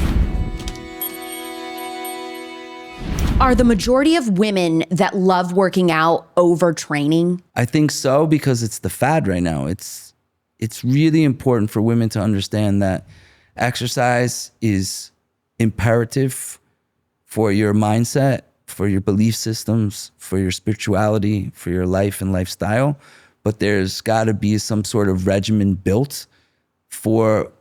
A: Are the majority of women that love working out overtraining?
B: I think so, because it's the fad right now. It's really important for women to understand that exercise is imperative for your mindset, for your belief systems, for your spirituality, for your life and lifestyle. But there's got to be some sort of regimen built for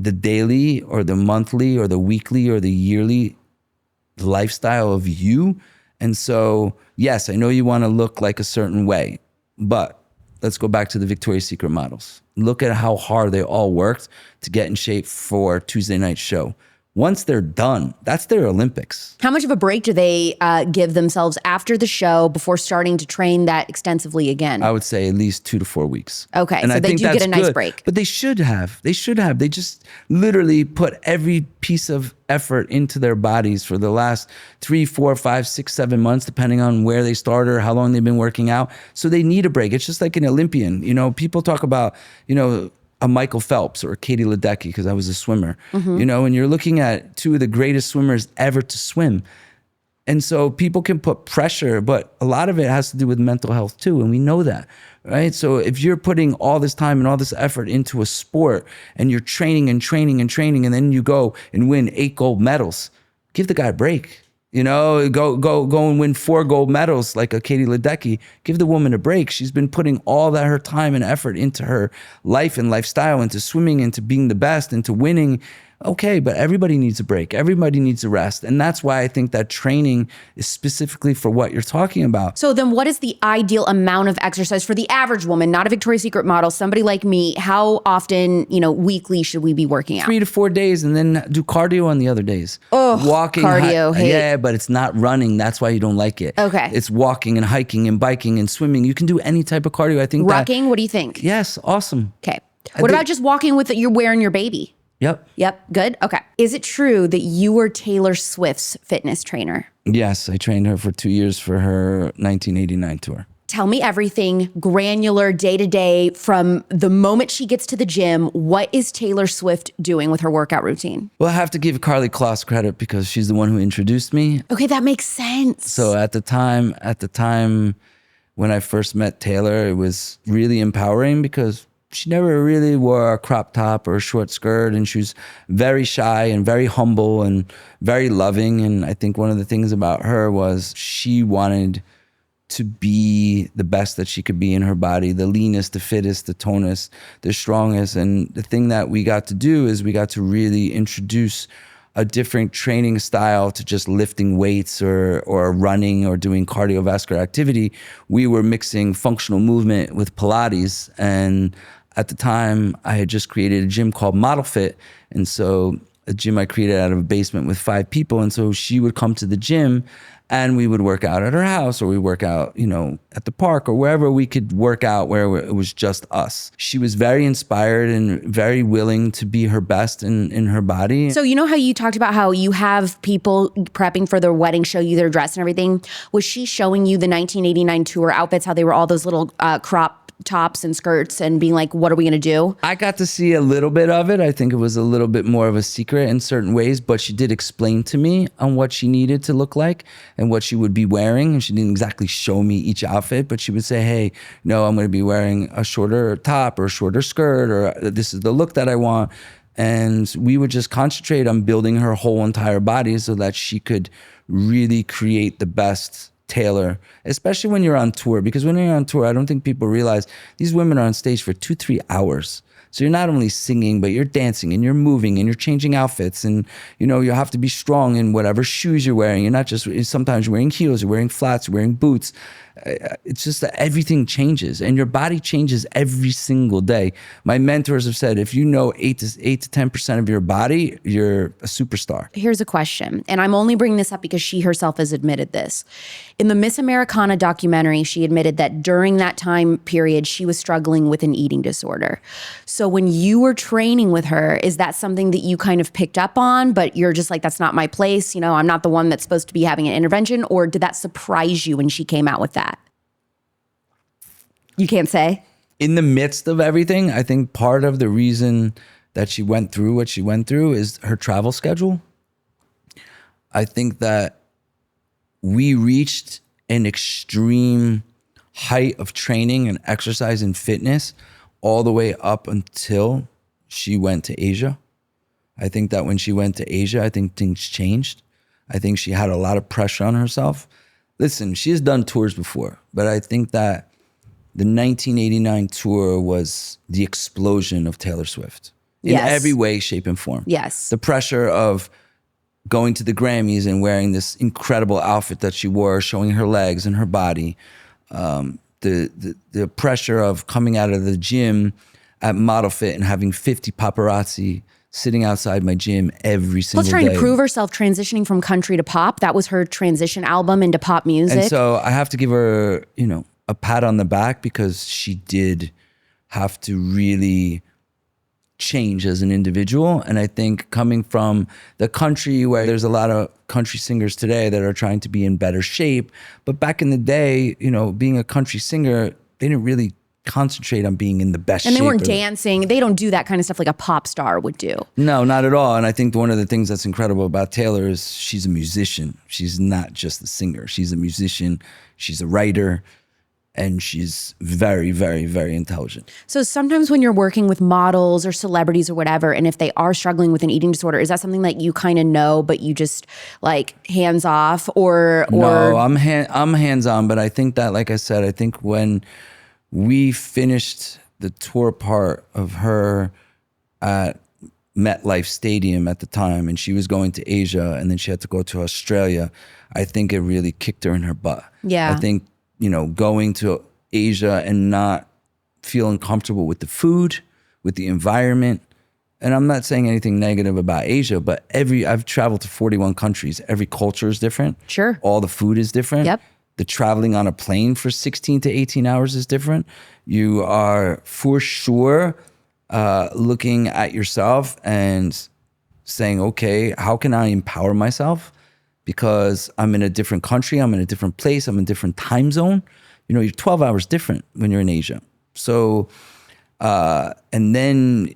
B: the daily or the monthly or the weekly or the yearly lifestyle of you. And so, yes, I know you want to look like a certain way, but let's go back to the Victoria's Secret models. Look at how hard they all worked to get in shape for Tuesday night show. Once they're done, that's their Olympics.
A: How much of a break do they give themselves after the show before starting to train that extensively again?
B: I would say at least 2 to 4 weeks.
A: Okay,
B: and
A: so
B: I
A: they
B: think
A: do get a nice
B: good.
A: break.
B: But they should have. They just literally put every piece of effort into their bodies for the last 3, 4, 5, 6, 7 months, depending on where they started or how long they've been working out. So they need a break. It's just like an Olympian. You know, people talk about, you know, a Michael Phelps or a Katie Ledecky, because I was a swimmer, you know, and you're looking at 2 of the greatest swimmers ever to swim. And so people can put pressure, but a lot of it has to do with mental health too. And we know that, right? So if you're putting all this time and all this effort into a sport and you're training and training and training, and then you go and win 8 gold medals, give the guy a break. You know, go and win 4 gold medals like a Katie Ledecky. Give the woman a break. She's been putting all that her time and effort into her life and lifestyle, into swimming, into being the best, into winning. Okay, but everybody needs a break. Everybody needs a rest. And that's why I think that training is specifically for what you're talking about.
A: So then what is the ideal amount of exercise for the average woman, not a Victoria's Secret model, somebody like me? How often, you know, weekly should we be working out?
B: 3 to 4 days, and then do cardio on the other days.
A: Oh,
B: walking,
A: cardio.
B: Yeah, but it's not running. That's why you don't like it.
A: Okay.
B: It's walking and hiking and biking and swimming. You can do any type of cardio. I think
A: Rucking, what do you think?
B: Yes, awesome.
A: Okay. What about just walking with you're wearing your baby?
B: Yep.
A: Good. Okay. Is it true that you were Taylor Swift's fitness trainer?
B: Yes, I trained her for 2 years for her 1989 tour.
A: Tell me everything, granular, day to day, from the moment she gets to the gym. What is Taylor Swift doing with her workout routine?
B: Well, I have to give Carly Kloss credit because she's the one who introduced me.
A: Okay, that makes sense.
B: So at the time when I first met Taylor, it was really empowering because she never really wore a crop top or a short skirt, and she was very shy and very humble and very loving. And I think one of the things about her was she wanted to be the best that she could be in her body, the leanest, the fittest, the tonest, the strongest. And the thing that we got to do is we got to really introduce a different training style to just lifting weights or running or doing cardiovascular activity. We were mixing functional movement with Pilates, and at the time, I had just created a gym called Model Fit. And so a gym I created out of a basement with 5 people. And so she would come to the gym and we would work out at her house, or we work out, at the park, or wherever we could work out where it was just us. She was very inspired and very willing to be her best in her body.
A: So you know how you talked about how you have people prepping for their wedding, show you their dress and everything? Was she showing you the 1989 tour outfits, how they were all those little crop tops and skirts, and being like, what are we gonna do?
B: I got to see a little bit of it. I think it was a little bit more of a secret in certain ways, but she did explain to me on what she needed to look like and what she would be wearing. And she didn't exactly show me each outfit, but she would say, hey, no, I'm gonna be wearing a shorter top or a shorter skirt, or this is the look that I want. And we would just concentrate on building her whole entire body so that she could really create the best tailor, especially when you're on tour. Because when you're on tour, I don't think people realize these women are on stage for 2-3 hours. So you're not only singing, but you're dancing and you're moving and you're changing outfits, and you have to be strong in whatever shoes you're wearing. You're not just, sometimes you're wearing heels, you're wearing flats, you're wearing boots. It's just that everything changes and your body changes every single day. My mentors have said, if you know 8 to 10% of your body, you're a superstar.
A: Here's a question, and I'm only bringing this up because she herself has admitted this. In the Miss Americana documentary, she admitted that during that time period, she was struggling with an eating disorder. So when you were training with her, is that something that you kind of picked up on, but you're just like, that's not my place, I'm not the one that's supposed to be having an intervention? Or did that surprise you when she came out with that? You can't say?
B: In the midst of everything, I think part of the reason that she went through what she went through is her travel schedule. I think that we reached an extreme height of training and exercise and fitness all the way up until she went to Asia. I think that when she went to Asia, I think things changed. I think she had a lot of pressure on herself. Listen, she has done tours before, but I think that the 1989 tour was the explosion of Taylor Swift in every way, shape, and form.
A: Yes.
B: The pressure of going to the Grammys and wearing this incredible outfit that she wore, showing her legs and her body. The pressure of coming out of the gym at Model Fit and having 50 paparazzi sitting outside my gym every single day.
A: Plus trying to prove herself, transitioning from country to pop. That was her transition album into pop music.
B: And so I have to give her, a pat on the back, because she did have to really change as an individual. And I think coming from the country, where there's a lot of country singers today that are trying to be in better shape, but back in the day, being a country singer, they didn't really concentrate on being in the best shape.
A: And they weren't dancing. They don't do that kind of stuff like a pop star would do.
B: No, not at all. And I think one of the things that's incredible about Taylor is she's a musician. She's not just a singer. She's a musician. She's a writer. And she's very, very, very intelligent.
A: So sometimes when you're working with models or celebrities or whatever, and if they are struggling with an eating disorder, is that something that you kind of know, but you just like hands off or?
B: No, I'm hands on, but I think that, like I said, I think when we finished the tour part of her at MetLife Stadium at the time, and she was going to Asia, and then she had to go to Australia, I think it really kicked her in her butt.
A: Yeah.
B: I think, going to Asia and not feeling comfortable with the food, with the environment. And I'm not saying anything negative about Asia, but I've traveled to 41 countries. Every culture is different.
A: Sure.
B: All the food is different.
A: Yep.
B: The traveling on a plane for 16 to 18 hours is different. You are for sure looking at yourself and saying, okay, how can I empower myself? Because I'm in a different country, I'm in a different place, I'm in a different time zone. You're 12 hours different when you're in Asia. So, and then,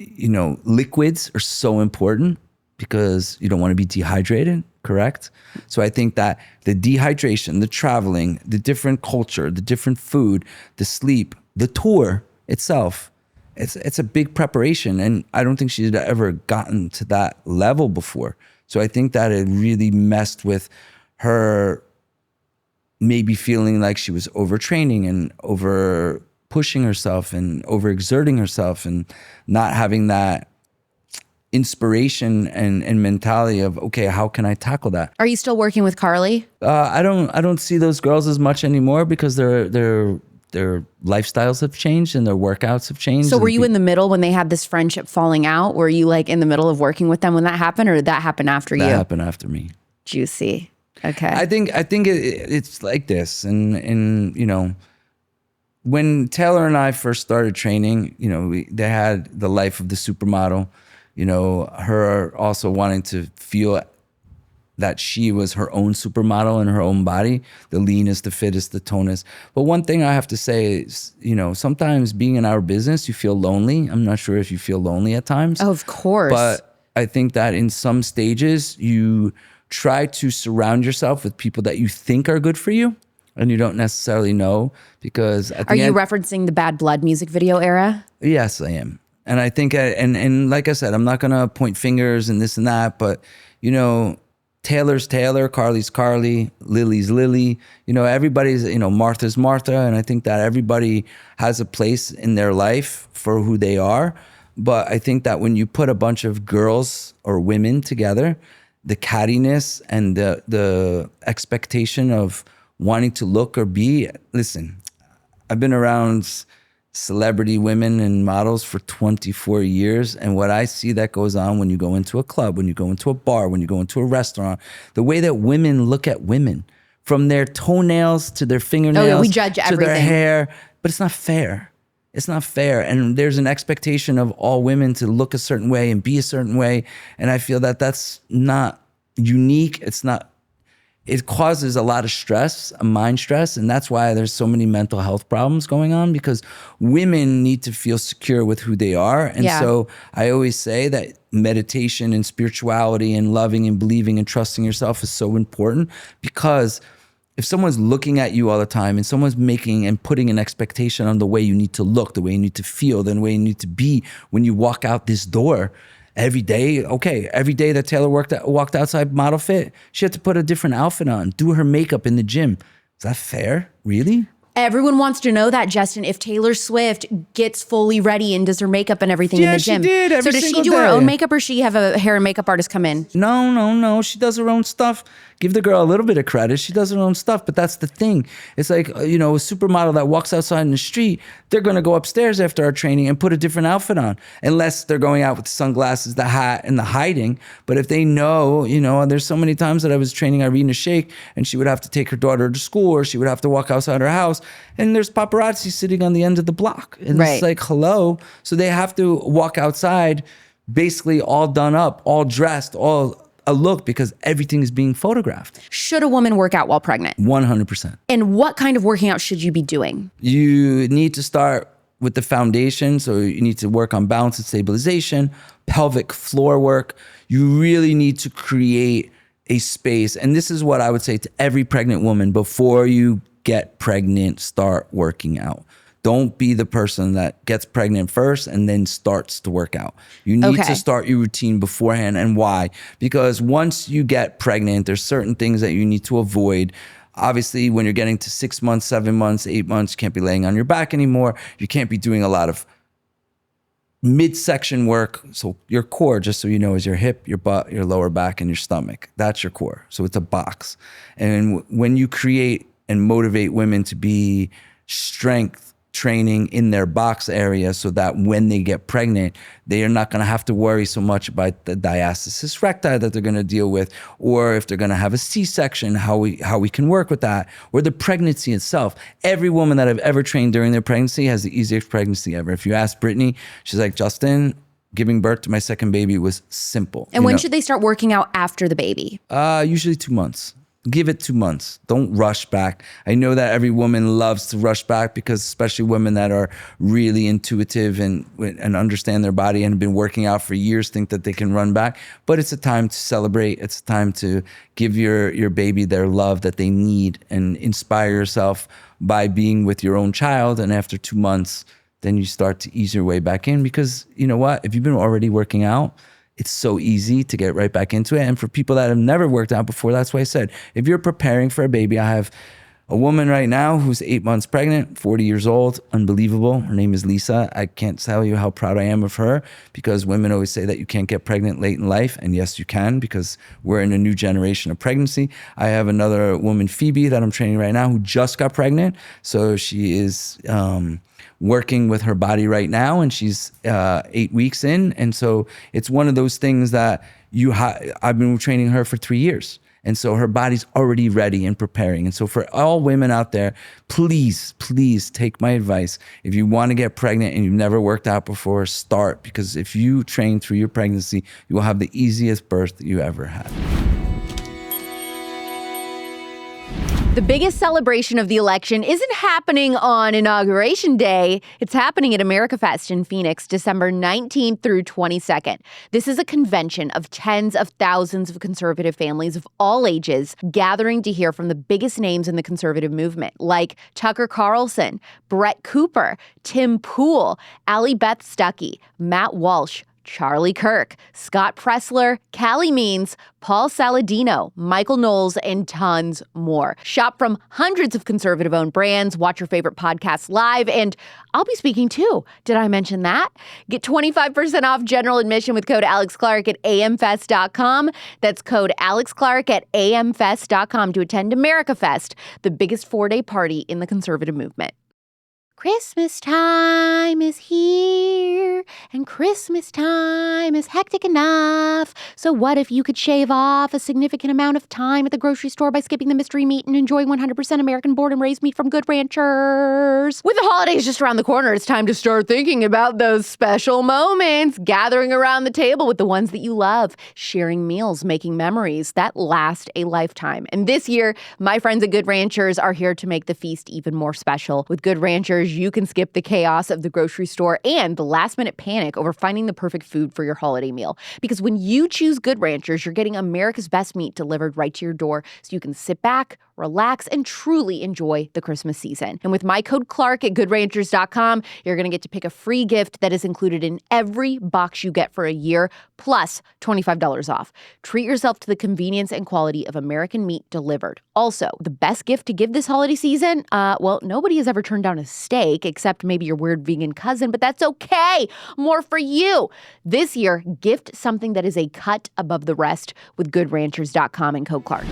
B: liquids are so important because you don't want to be dehydrated, correct? So I think that the dehydration, the traveling, the different culture, the different food, the sleep, the tour itself, it's a big preparation. And I don't think she's ever gotten to that level before. So I think that it really messed with her maybe feeling like she was overtraining and over pushing herself and overexerting herself and not having that inspiration and mentality of, okay, how can I tackle that?
A: Are you still working with Carly?
B: I don't see those girls as much anymore because they're their lifestyles have changed and their workouts have changed.
A: So were you in the middle when they had this friendship falling out? Were you like in the middle of working with them when that happened, or did that happen after you?
B: That happened after me.
A: Juicy. Okay.
B: I think it's like this, and you know, when Taylor and I first started training, you know, they had the life of the supermodel, you know, her also wanting to feel that she was her own supermodel in her own body, the leanest, the fittest, the tonest. But one thing I have to say is, you know, sometimes being in our business, you feel lonely. I'm not sure if you feel lonely at times.
A: Oh, of course.
B: But I think that in some stages, you try to surround yourself with people that you think are good for you and you don't necessarily know, because at the
A: Are you
B: end,
A: referencing the Bad Blood music video era?
B: yes, I am. And I think, and like I said, I'm not going to point fingers and this and that, but, you know, Taylor's Taylor, Carly's Carly, Lily's Lily, you know, everybody's, you know, Martha's Martha. And I think that everybody has a place in their life for who they are. But I think that when you put a bunch of girls or women together, the cattiness and the expectation of wanting to look or be, listen, I've been around celebrity women and models for 24 years. And what I see that goes on when you go into a club, when you go into a bar, when you go into a restaurant, the way that women look at women, from their toenails to their fingernails,
A: Oh, yeah, we judge
B: to
A: everything.
B: their hair, but it's not fair. It's not fair. And there's an expectation of all women to look a certain way and be a certain way. And I feel that that's not unique. It causes a lot of stress, mind stress, and that's why there's so many mental health problems going on, because women need to feel secure with who they are. And so I always say that meditation and spirituality and loving and believing and trusting yourself is so important, because if someone's looking at you all the time and someone's making and putting an expectation on the way you need to look, the way you need to feel, the way you need to be when you walk out this door, every day, okay, every day that Taylor walked outside Model Fit, she had to put a different outfit on, do her makeup in the gym. Is that fair? Really?
A: Everyone wants to know that, Justin, if Taylor Swift gets fully ready and does her makeup and everything in the gym.
B: Yeah, she did every
A: So does she
B: single
A: do her
B: day.
A: own makeup, or she have a hair and makeup artist come in?
B: No. She does her own stuff. Give the girl a little bit of credit. She does her own stuff, but that's the thing. It's like, you know, a supermodel that walks outside in the street, they're going to go upstairs after our training and put a different outfit on, unless they're going out with the sunglasses, the hat, and the hiding. But if they know, you know, there's so many times that I was training Irina Shayk and she would have to take her daughter to school, or she would have to walk outside her house, and there's paparazzi sitting on the end of the block. And
A: Right.
B: It's like, hello. So they have to walk outside basically all done up, all dressed, all a look, because everything is being photographed.
A: Should a woman work out while pregnant?
B: 100%.
A: And what kind of working out should you be doing?
B: You need to start with the foundation. So you need to work on balance and stabilization, pelvic floor work. You really need to create a space. And this is what I would say to every pregnant woman: before you get pregnant, start working out. Don't be the person that gets pregnant first and then starts to work out. You need to start your routine beforehand. And why? Because once you get pregnant, there's certain things that you need to avoid. Obviously, when you're getting to 6 months, 7 months, 8 months, you can't be laying on your back anymore. You can't be doing a lot of midsection work. So your core, just so you know, is your hip, your butt, your lower back, and your stomach. That's your core. So it's a box. And when you create and motivate women to be strength training in their box area, so that when they get pregnant, they are not going to have to worry so much about the diastasis recti that they're going to deal with, or if they're going to have a C-section, how we can work with that, or the pregnancy itself. Every woman that I've ever trained during their pregnancy has the easiest pregnancy ever. If you ask Brittany, she's like, Justin, giving birth to my second baby was simple.
A: And when should they start working out after the baby?
B: Usually 2 months. Give it 2 months. Don't rush back. I know that every woman loves to rush back, because especially women that are really intuitive and understand their body and have been working out for years think that they can run back. But it's a time to celebrate. It's a time to give your baby their love that they need, and inspire yourself by being with your own child. And after 2 months, then you start to ease your way back in, because you know what? If you've been already working out, it's so easy to get right back into it. And for people that have never worked out before, that's why I said, if you're preparing for a baby, I have a woman right now who's 8 months pregnant, 40 years old, unbelievable. Her name is Lisa. I can't tell you how proud I am of her, because women always say that you can't get pregnant late in life. And yes, you can, because we're in a new generation of pregnancy. I have another woman, Phoebe, that I'm training right now, who just got pregnant. So she is working with her body right now, and she's 8 weeks in. And so it's one of those things that I've been training her for 3 years. And so her body's already ready and preparing. And so for all women out there, please, please take my advice. If you want to get pregnant and you've never worked out before, start. Because if you train through your pregnancy, you will have the easiest birth that you ever had.
A: The biggest celebration of the election isn't happening on Inauguration Day. It's happening at Americafest in Phoenix, December 19th through 22nd. This is a convention of tens of thousands of conservative families of all ages gathering to hear from the biggest names in the conservative movement, like Tucker Carlson, Brett Cooper, Tim Pool, Allie Beth Stuckey, Matt Walsh, Charlie Kirk, Scott Pressler, Callie Means, Paul Saladino, Michael Knowles, and tons more. Shop from hundreds of conservative-owned brands, watch your favorite podcasts live, and I'll be speaking too. Did I mention that? Get 25% off general admission with code Alex Clark at amfest.com. That's code Alex Clark at amfest.com to attend Americafest, the biggest 4-day party in the conservative movement. Christmas time is here, and Christmas time is hectic enough. So what if you could shave off a significant amount of time at the grocery store by skipping the mystery meat and enjoying 100% American born and raised meat from Good Ranchers? With the holidays just around the corner, it's time to start thinking about those special moments, gathering around the table with the ones that you love, sharing meals, making memories that last a lifetime. And this year, my friends at Good Ranchers are here to make the feast even more special. With Good Ranchers, you can skip the chaos of the grocery store and the last-minute panic over finding the perfect food for your holiday meal. Because when you choose Good Ranchers, you're getting America's best meat delivered right to your door, so you can sit back, relax, and truly enjoy the Christmas season. And with my code Clark at goodranchers.com, you're going to get to pick a free gift that is included in every box you get for a year, plus $25 off. Treat yourself to the convenience and quality of American meat delivered. Also, the best gift to give this holiday season, well, nobody has ever turned down a steak, except maybe your weird vegan cousin, but that's okay. More for you. This year, gift something that is a cut above the rest with goodranchers.com and code Clark.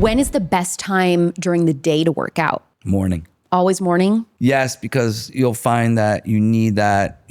A: When is the best time during the day to work out?
B: Morning.
A: Always morning?
B: Yes, because you'll find that you need that,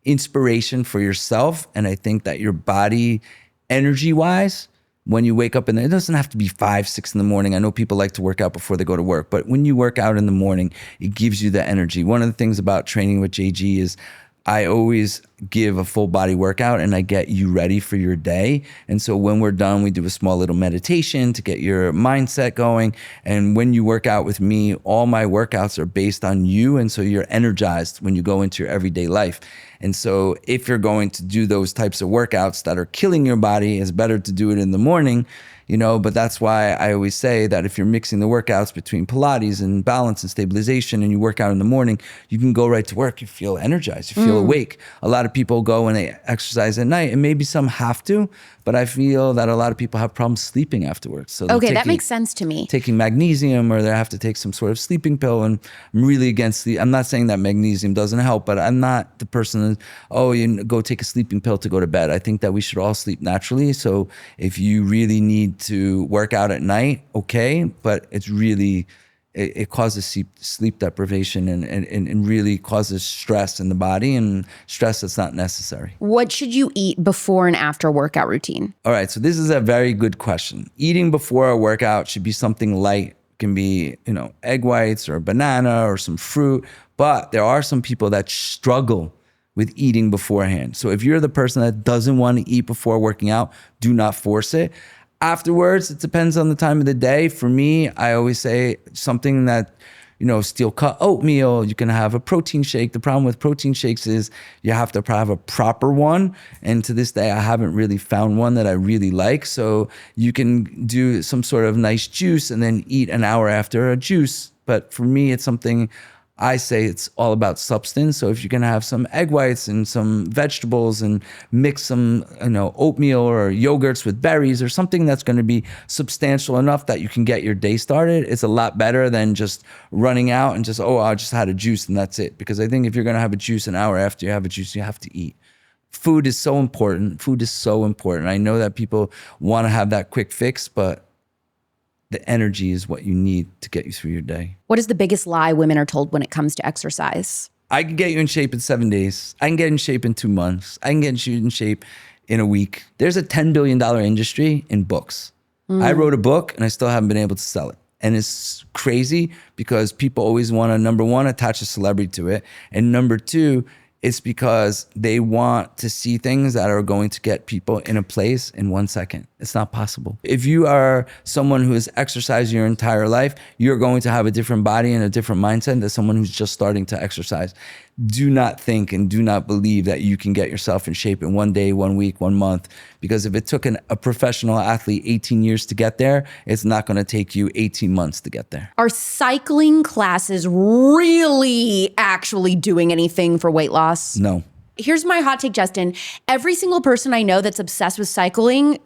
B: inspiration for yourself. And I think that your body, energy-wise, when you wake up, and it doesn't have to be 5, 6 in the morning. I know people like to work out before they go to work, but when you work out in the morning, it gives you the energy. One of the things about training with JG is I always give a full body workout and I get you ready for your day. And so when we're done, we do a small little meditation to get your mindset going. And when you work out with me, all my workouts are based on you. And so you're energized when you go into your everyday life. And so if you're going to do those types of workouts that are killing your body, it's better to do it in the morning. But that's why I always say that if you're mixing the workouts between Pilates and balance and stabilization and you work out in the morning, you can go right to work. You feel energized, you feel awake. A lot of people go and they exercise at night, and maybe some have to, but I feel that a lot of people have problems sleeping afterwards. So
A: okay, that makes sense to me.
B: Taking magnesium, or they have to take some sort of sleeping pill, and I'm really against I'm not saying that magnesium doesn't help, but I'm not the person that, you go take a sleeping pill to go to bed. I think that we should all sleep naturally. So if you really need to work out at night, okay, but it's really, it causes sleep deprivation and really causes stress in the body, and stress that's not necessary.
A: What should you eat before and after workout routine?
B: All right, so this is a very good question. Eating before a workout should be something light. It can be, egg whites or a banana or some fruit, but there are some people that struggle with eating beforehand. So if you're the person that doesn't want to eat before working out, do not force it. Afterwards, it depends on the time of the day. For me, I always say something that, steel cut oatmeal. You can have a protein shake. The problem with protein shakes is you have to have a proper one. And to this day, I haven't really found one that I really like. So you can do some sort of nice juice and then eat an hour after a juice. But for me, it's something I say it's all about substance. So if you're gonna have some egg whites and some vegetables and mix some, oatmeal or yogurts with berries or something that's gonna be substantial enough that you can get your day started, it's a lot better than just running out and just, I just had a juice and that's it. Because I think if you're gonna have a juice an hour after you have a juice, you have to eat. Food is so important. Food is so important. I know that people wanna have that quick fix, but the energy is what you need to get you through your day.
A: What is the biggest lie women are told when it comes to exercise?
B: I can get you in shape in 7 days. I can get in shape in 2 months. I can get you in shape in a week. There's a $10 billion industry in books. I wrote a book and I still haven't been able to sell it. And it's crazy because people always want to, number one, attach a celebrity to it. And number two, it's because they want to see things that are going to get people in a place in 1 second. It's not possible. If you are someone who has exercised your entire life, you're going to have a different body and a different mindset than someone who's just starting to exercise. Do not think and do not believe that you can get yourself in shape in 1 day, 1 week, 1 month. Because if it took a professional athlete 18 years to get there, it's not going to take you 18 months to get there.
A: Are cycling classes really actually doing anything for weight loss?
B: No.
A: Here's my hot take, Justin. Every single person I know that's obsessed with cycling,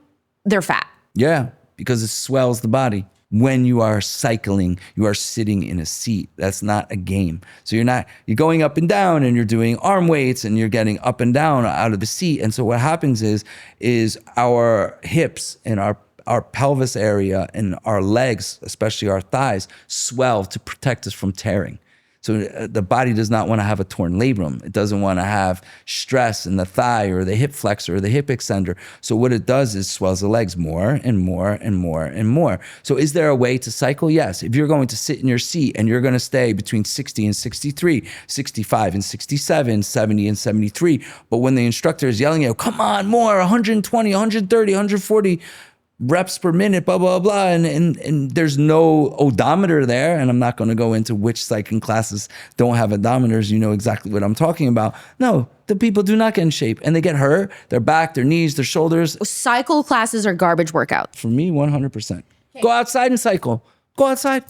A: they're fat.
B: Yeah, because it swells the body. When you are cycling, you are sitting in a seat. That's not a game. So you're going up and down and you're doing arm weights and you're getting up and down out of the seat. And so what happens is our hips and our pelvis area and our legs, especially our thighs, swell to protect us from tearing. So the body does not want to have a torn labrum. It doesn't want to have stress in the thigh or the hip flexor or the hip extender. So what it does is swells the legs more and more and more and more. So is there a way to cycle? Yes. If you're going to sit in your seat and you're going to stay between 60 and 63, 65 and 67, 70 and 73, but when the instructor is yelling at you, come on, more, 120, 130, 140, reps per minute, blah, blah, blah. And there's no odometer there. And I'm not going to go into which cycling classes don't have odometers. You know exactly what I'm talking about. No, the people do not get in shape and they get hurt. Their back, their knees, their shoulders.
A: Cycle classes are garbage workouts.
B: For me, 100%. Okay. Go outside and cycle. Go outside,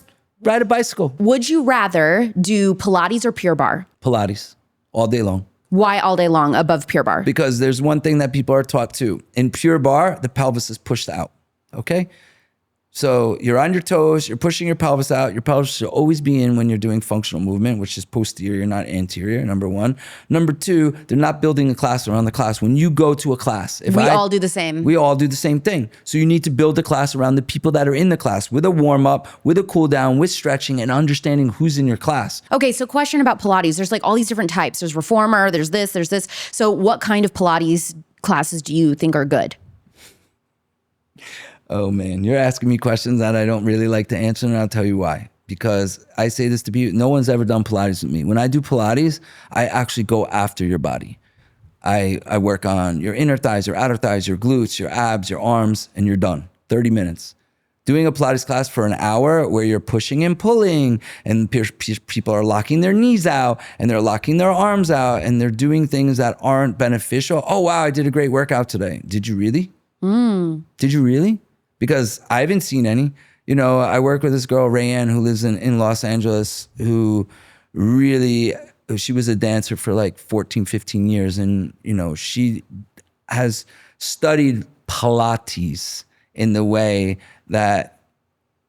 B: ride a bicycle.
A: Would you rather do Pilates or Pure Barre?
B: Pilates all day long.
A: Why all day long above Pure Barre?
B: Because there's one thing that people are taught too. In Pure Barre, the pelvis is pushed out. Okay? So you're on your toes, you're pushing your pelvis out. Your pelvis should always be in when you're doing functional movement, which is posterior, not anterior, number one. Number two, they're not building a class around the class. When you go to a class,
A: we all do the same.
B: We all do the same thing. So you need to build a class around the people that are in the class with a warm up, with a cool down, with stretching and understanding who's in your class.
A: Okay, so question about Pilates. There's like all these different types. There's reformer, there's this. So what kind of Pilates classes do you think are good?
B: Oh man, you're asking me questions that I don't really like to answer, and I'll tell you why. Because I say this to people, no one's ever done Pilates with me. When I do Pilates, I actually go after your body. I work on your inner thighs, your outer thighs, your glutes, your abs, your arms, and you're done. 30 minutes. Doing a Pilates class for an hour where you're pushing and pulling and people are locking their knees out and they're locking their arms out and they're doing things that aren't beneficial. Oh, wow, I did a great workout today. Did you really? Did you really? Because I haven't seen any. You know, I work with this girl, Rayanne, who lives in Los Angeles, who really, she was a dancer for like 14, 15 years. And, you know, she has studied Pilates in the way that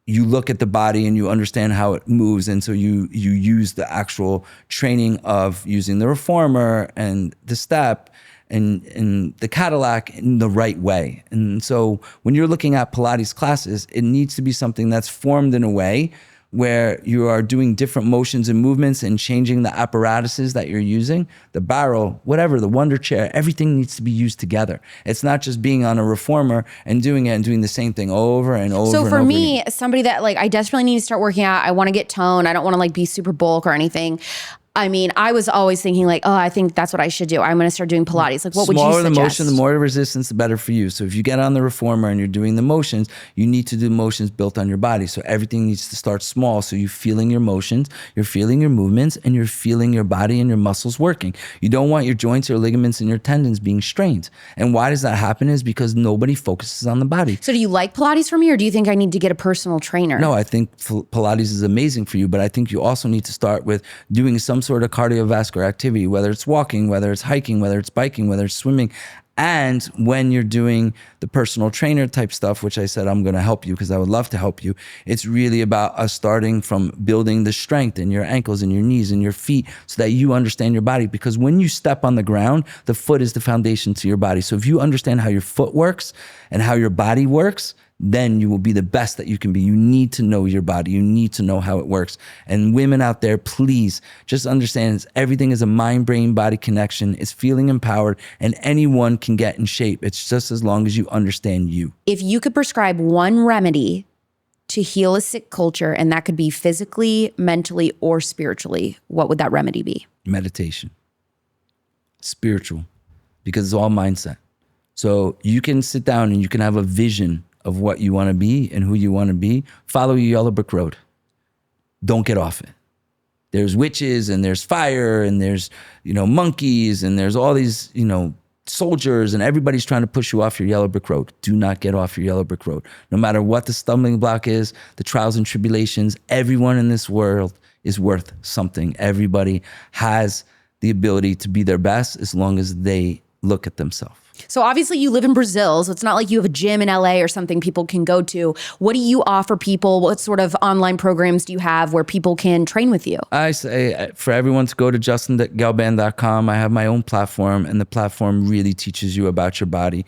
B: you look at the body and you understand how it moves. And so you use the actual training of using the reformer and the step and the Cadillac in the right way. And so when you're looking at Pilates classes, it needs to be something that's formed in a way where you are doing different motions and movements and changing the apparatuses that you're using, the barrel, whatever, the wonder chair, everything needs to be used together. It's not just being on a reformer and doing it and doing the same thing over and over and over.
A: So for me, somebody that like, I desperately need to start working out, I want to get toned, I don't want to like be super bulk or anything. I mean, I was always thinking like, oh, I think that's what I should do. I'm going to start doing Pilates. Like, what would you suggest?
B: Smaller the motion, the more resistance, the better for you. So if you get on the reformer and you're doing the motions, you need to do motions built on your body. So everything needs to start small. So you're feeling your motions, you're feeling your movements, and you're feeling your body and your muscles working. You don't want your joints or ligaments and your tendons being strained. And why does that happen is because nobody focuses on the body.
A: So do you like Pilates for me, or do you think I need to get a personal trainer?
B: No, I think Pilates is amazing for you, but I think you also need to start with doing some sort of cardiovascular activity, whether it's walking, whether it's hiking, whether it's biking, whether it's swimming. And when you're doing the personal trainer type stuff, which I said I'm going to help you because I would love to help you, it's really about us starting from building the strength in your ankles and your knees and your feet so that you understand your body. Because when you step on the ground, the foot is the foundation to your body. So if you understand how your foot works and how your body works, then you will be the best that you can be. You need to know your body. You need to know how it works. And women out there, please just understand everything is a mind, brain, body connection. It's feeling empowered, and anyone can get in shape. It's just as long as you understand you.
A: If you could prescribe one remedy to heal a sick culture, and that could be physically, mentally, or spiritually, what would that remedy be?
B: Meditation. Spiritual, because it's all mindset. So you can sit down and you can have a vision of what you want to be and who you want to be. Follow your yellow brick road. Don't get off it. There's witches and there's fire and there's, monkeys and there's all these, soldiers, and everybody's trying to push you off your yellow brick road. Do not get off your yellow brick road. No matter what the stumbling block is, the trials and tribulations, everyone in this world is worth something. Everybody has the ability to be their best as long as they look at themselves.
A: So obviously you live in Brazil, so it's not like you have a gym in LA or something people can go to. What do you offer people? What sort of online programs do you have where people can train with you?
B: I say for everyone to go to justingelband.com. I have my own platform, and the platform really teaches you about your body.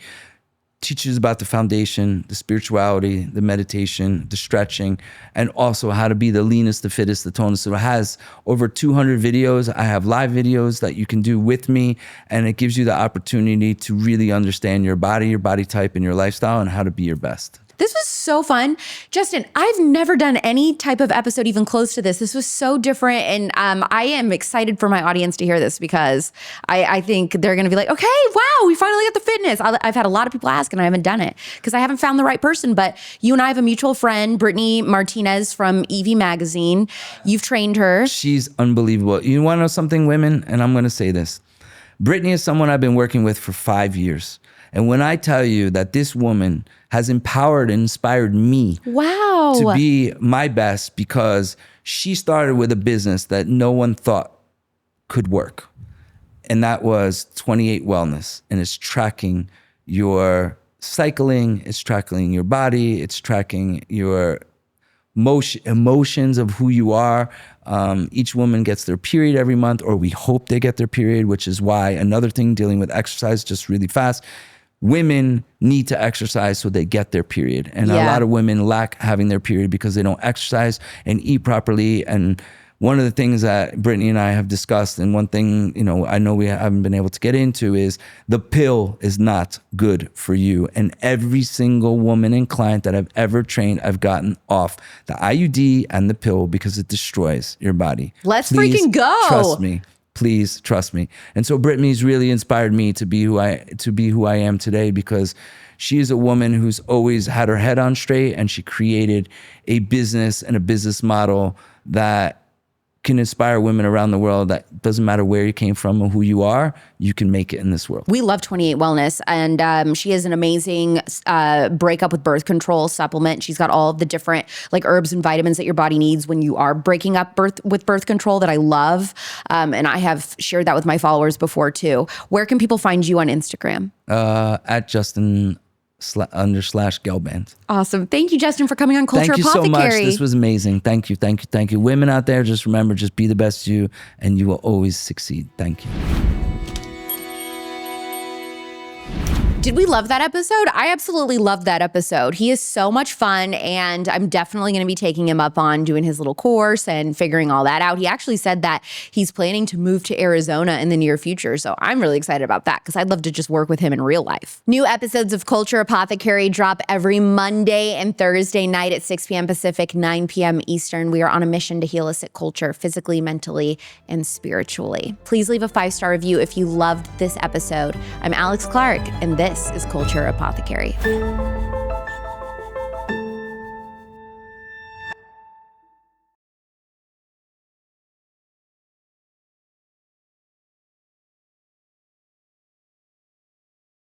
B: Teaches about the foundation, the spirituality, the meditation, the stretching, and also how to be the leanest, the fittest, the tonest. So it has over 200 videos. I have live videos that you can do with me, and it gives you the opportunity to really understand your body type, and your lifestyle, and how to be your best.
A: This was so fun. Justin, I've never done any type of episode even close to this. This was so different. And I am excited for my audience to hear this because I think they're going to be like, okay, wow, we finally got the fitness. I've had a lot of people ask and I haven't done it because I haven't found the right person. But you and I have a mutual friend, Brittany Martinez from Evie Magazine. You've trained her.
B: She's unbelievable. You want to know something, women? And I'm going to say this. Brittany is someone I've been working with for 5 years. And when I tell you that this woman has empowered and inspired me to be my best, because she started with a business that no one thought could work. And that was 28 Wellness. And it's tracking your cycling, it's tracking your body, it's tracking your emotions of who you are. Each woman gets their period every month, or we hope they get their period, which is why another thing dealing with exercise, just really fast. Women need to exercise so they get their period. And a lot of women lack having their period because they don't exercise and eat properly. And one of the things that Brittany and I have discussed, and one thing, I know we haven't been able to get into, is the pill is not good for you. And every single woman and client that I've ever trained, I've gotten off the IUD and the pill because it destroys your body.
A: Let's freaking go.
B: Trust me. Please trust me. And so Brittany's really inspired me to be who I am today, because she is a woman who's always had her head on straight, and she created a business and a business model that can inspire women around the world. That doesn't matter where you came from or who you are, you can make it in this world.
A: We love 28 Wellness, and she has an amazing breakup with birth control supplement. She's got all of the different herbs and vitamins that your body needs when you are breaking up with birth control that I love. And I have shared that with my followers before too. Where can people find you on Instagram?
B: At Justin _Gelband.
A: Awesome. Thank you, Justin, for coming on Culture
B: Apothecary.
A: Thank you
B: so much. This was amazing. Thank you. Women out there, just remember, just be the best you, and you will always succeed. Thank you.
A: Did we love that episode? I absolutely loved that episode. He is so much fun, and I'm definitely going to be taking him up on doing his little course and figuring all that out. He actually said that he's planning to move to Arizona in the near future, so I'm really excited about that because I'd love to just work with him in real life. New episodes of Culture Apothecary drop every Monday and Thursday night at 6 p.m. Pacific, 9 p.m. Eastern. We are on a mission to heal a sick culture physically, mentally, and spiritually. Please leave a 5-star review if you loved this episode. I'm Alex Clark, and this is Culture Apothecary.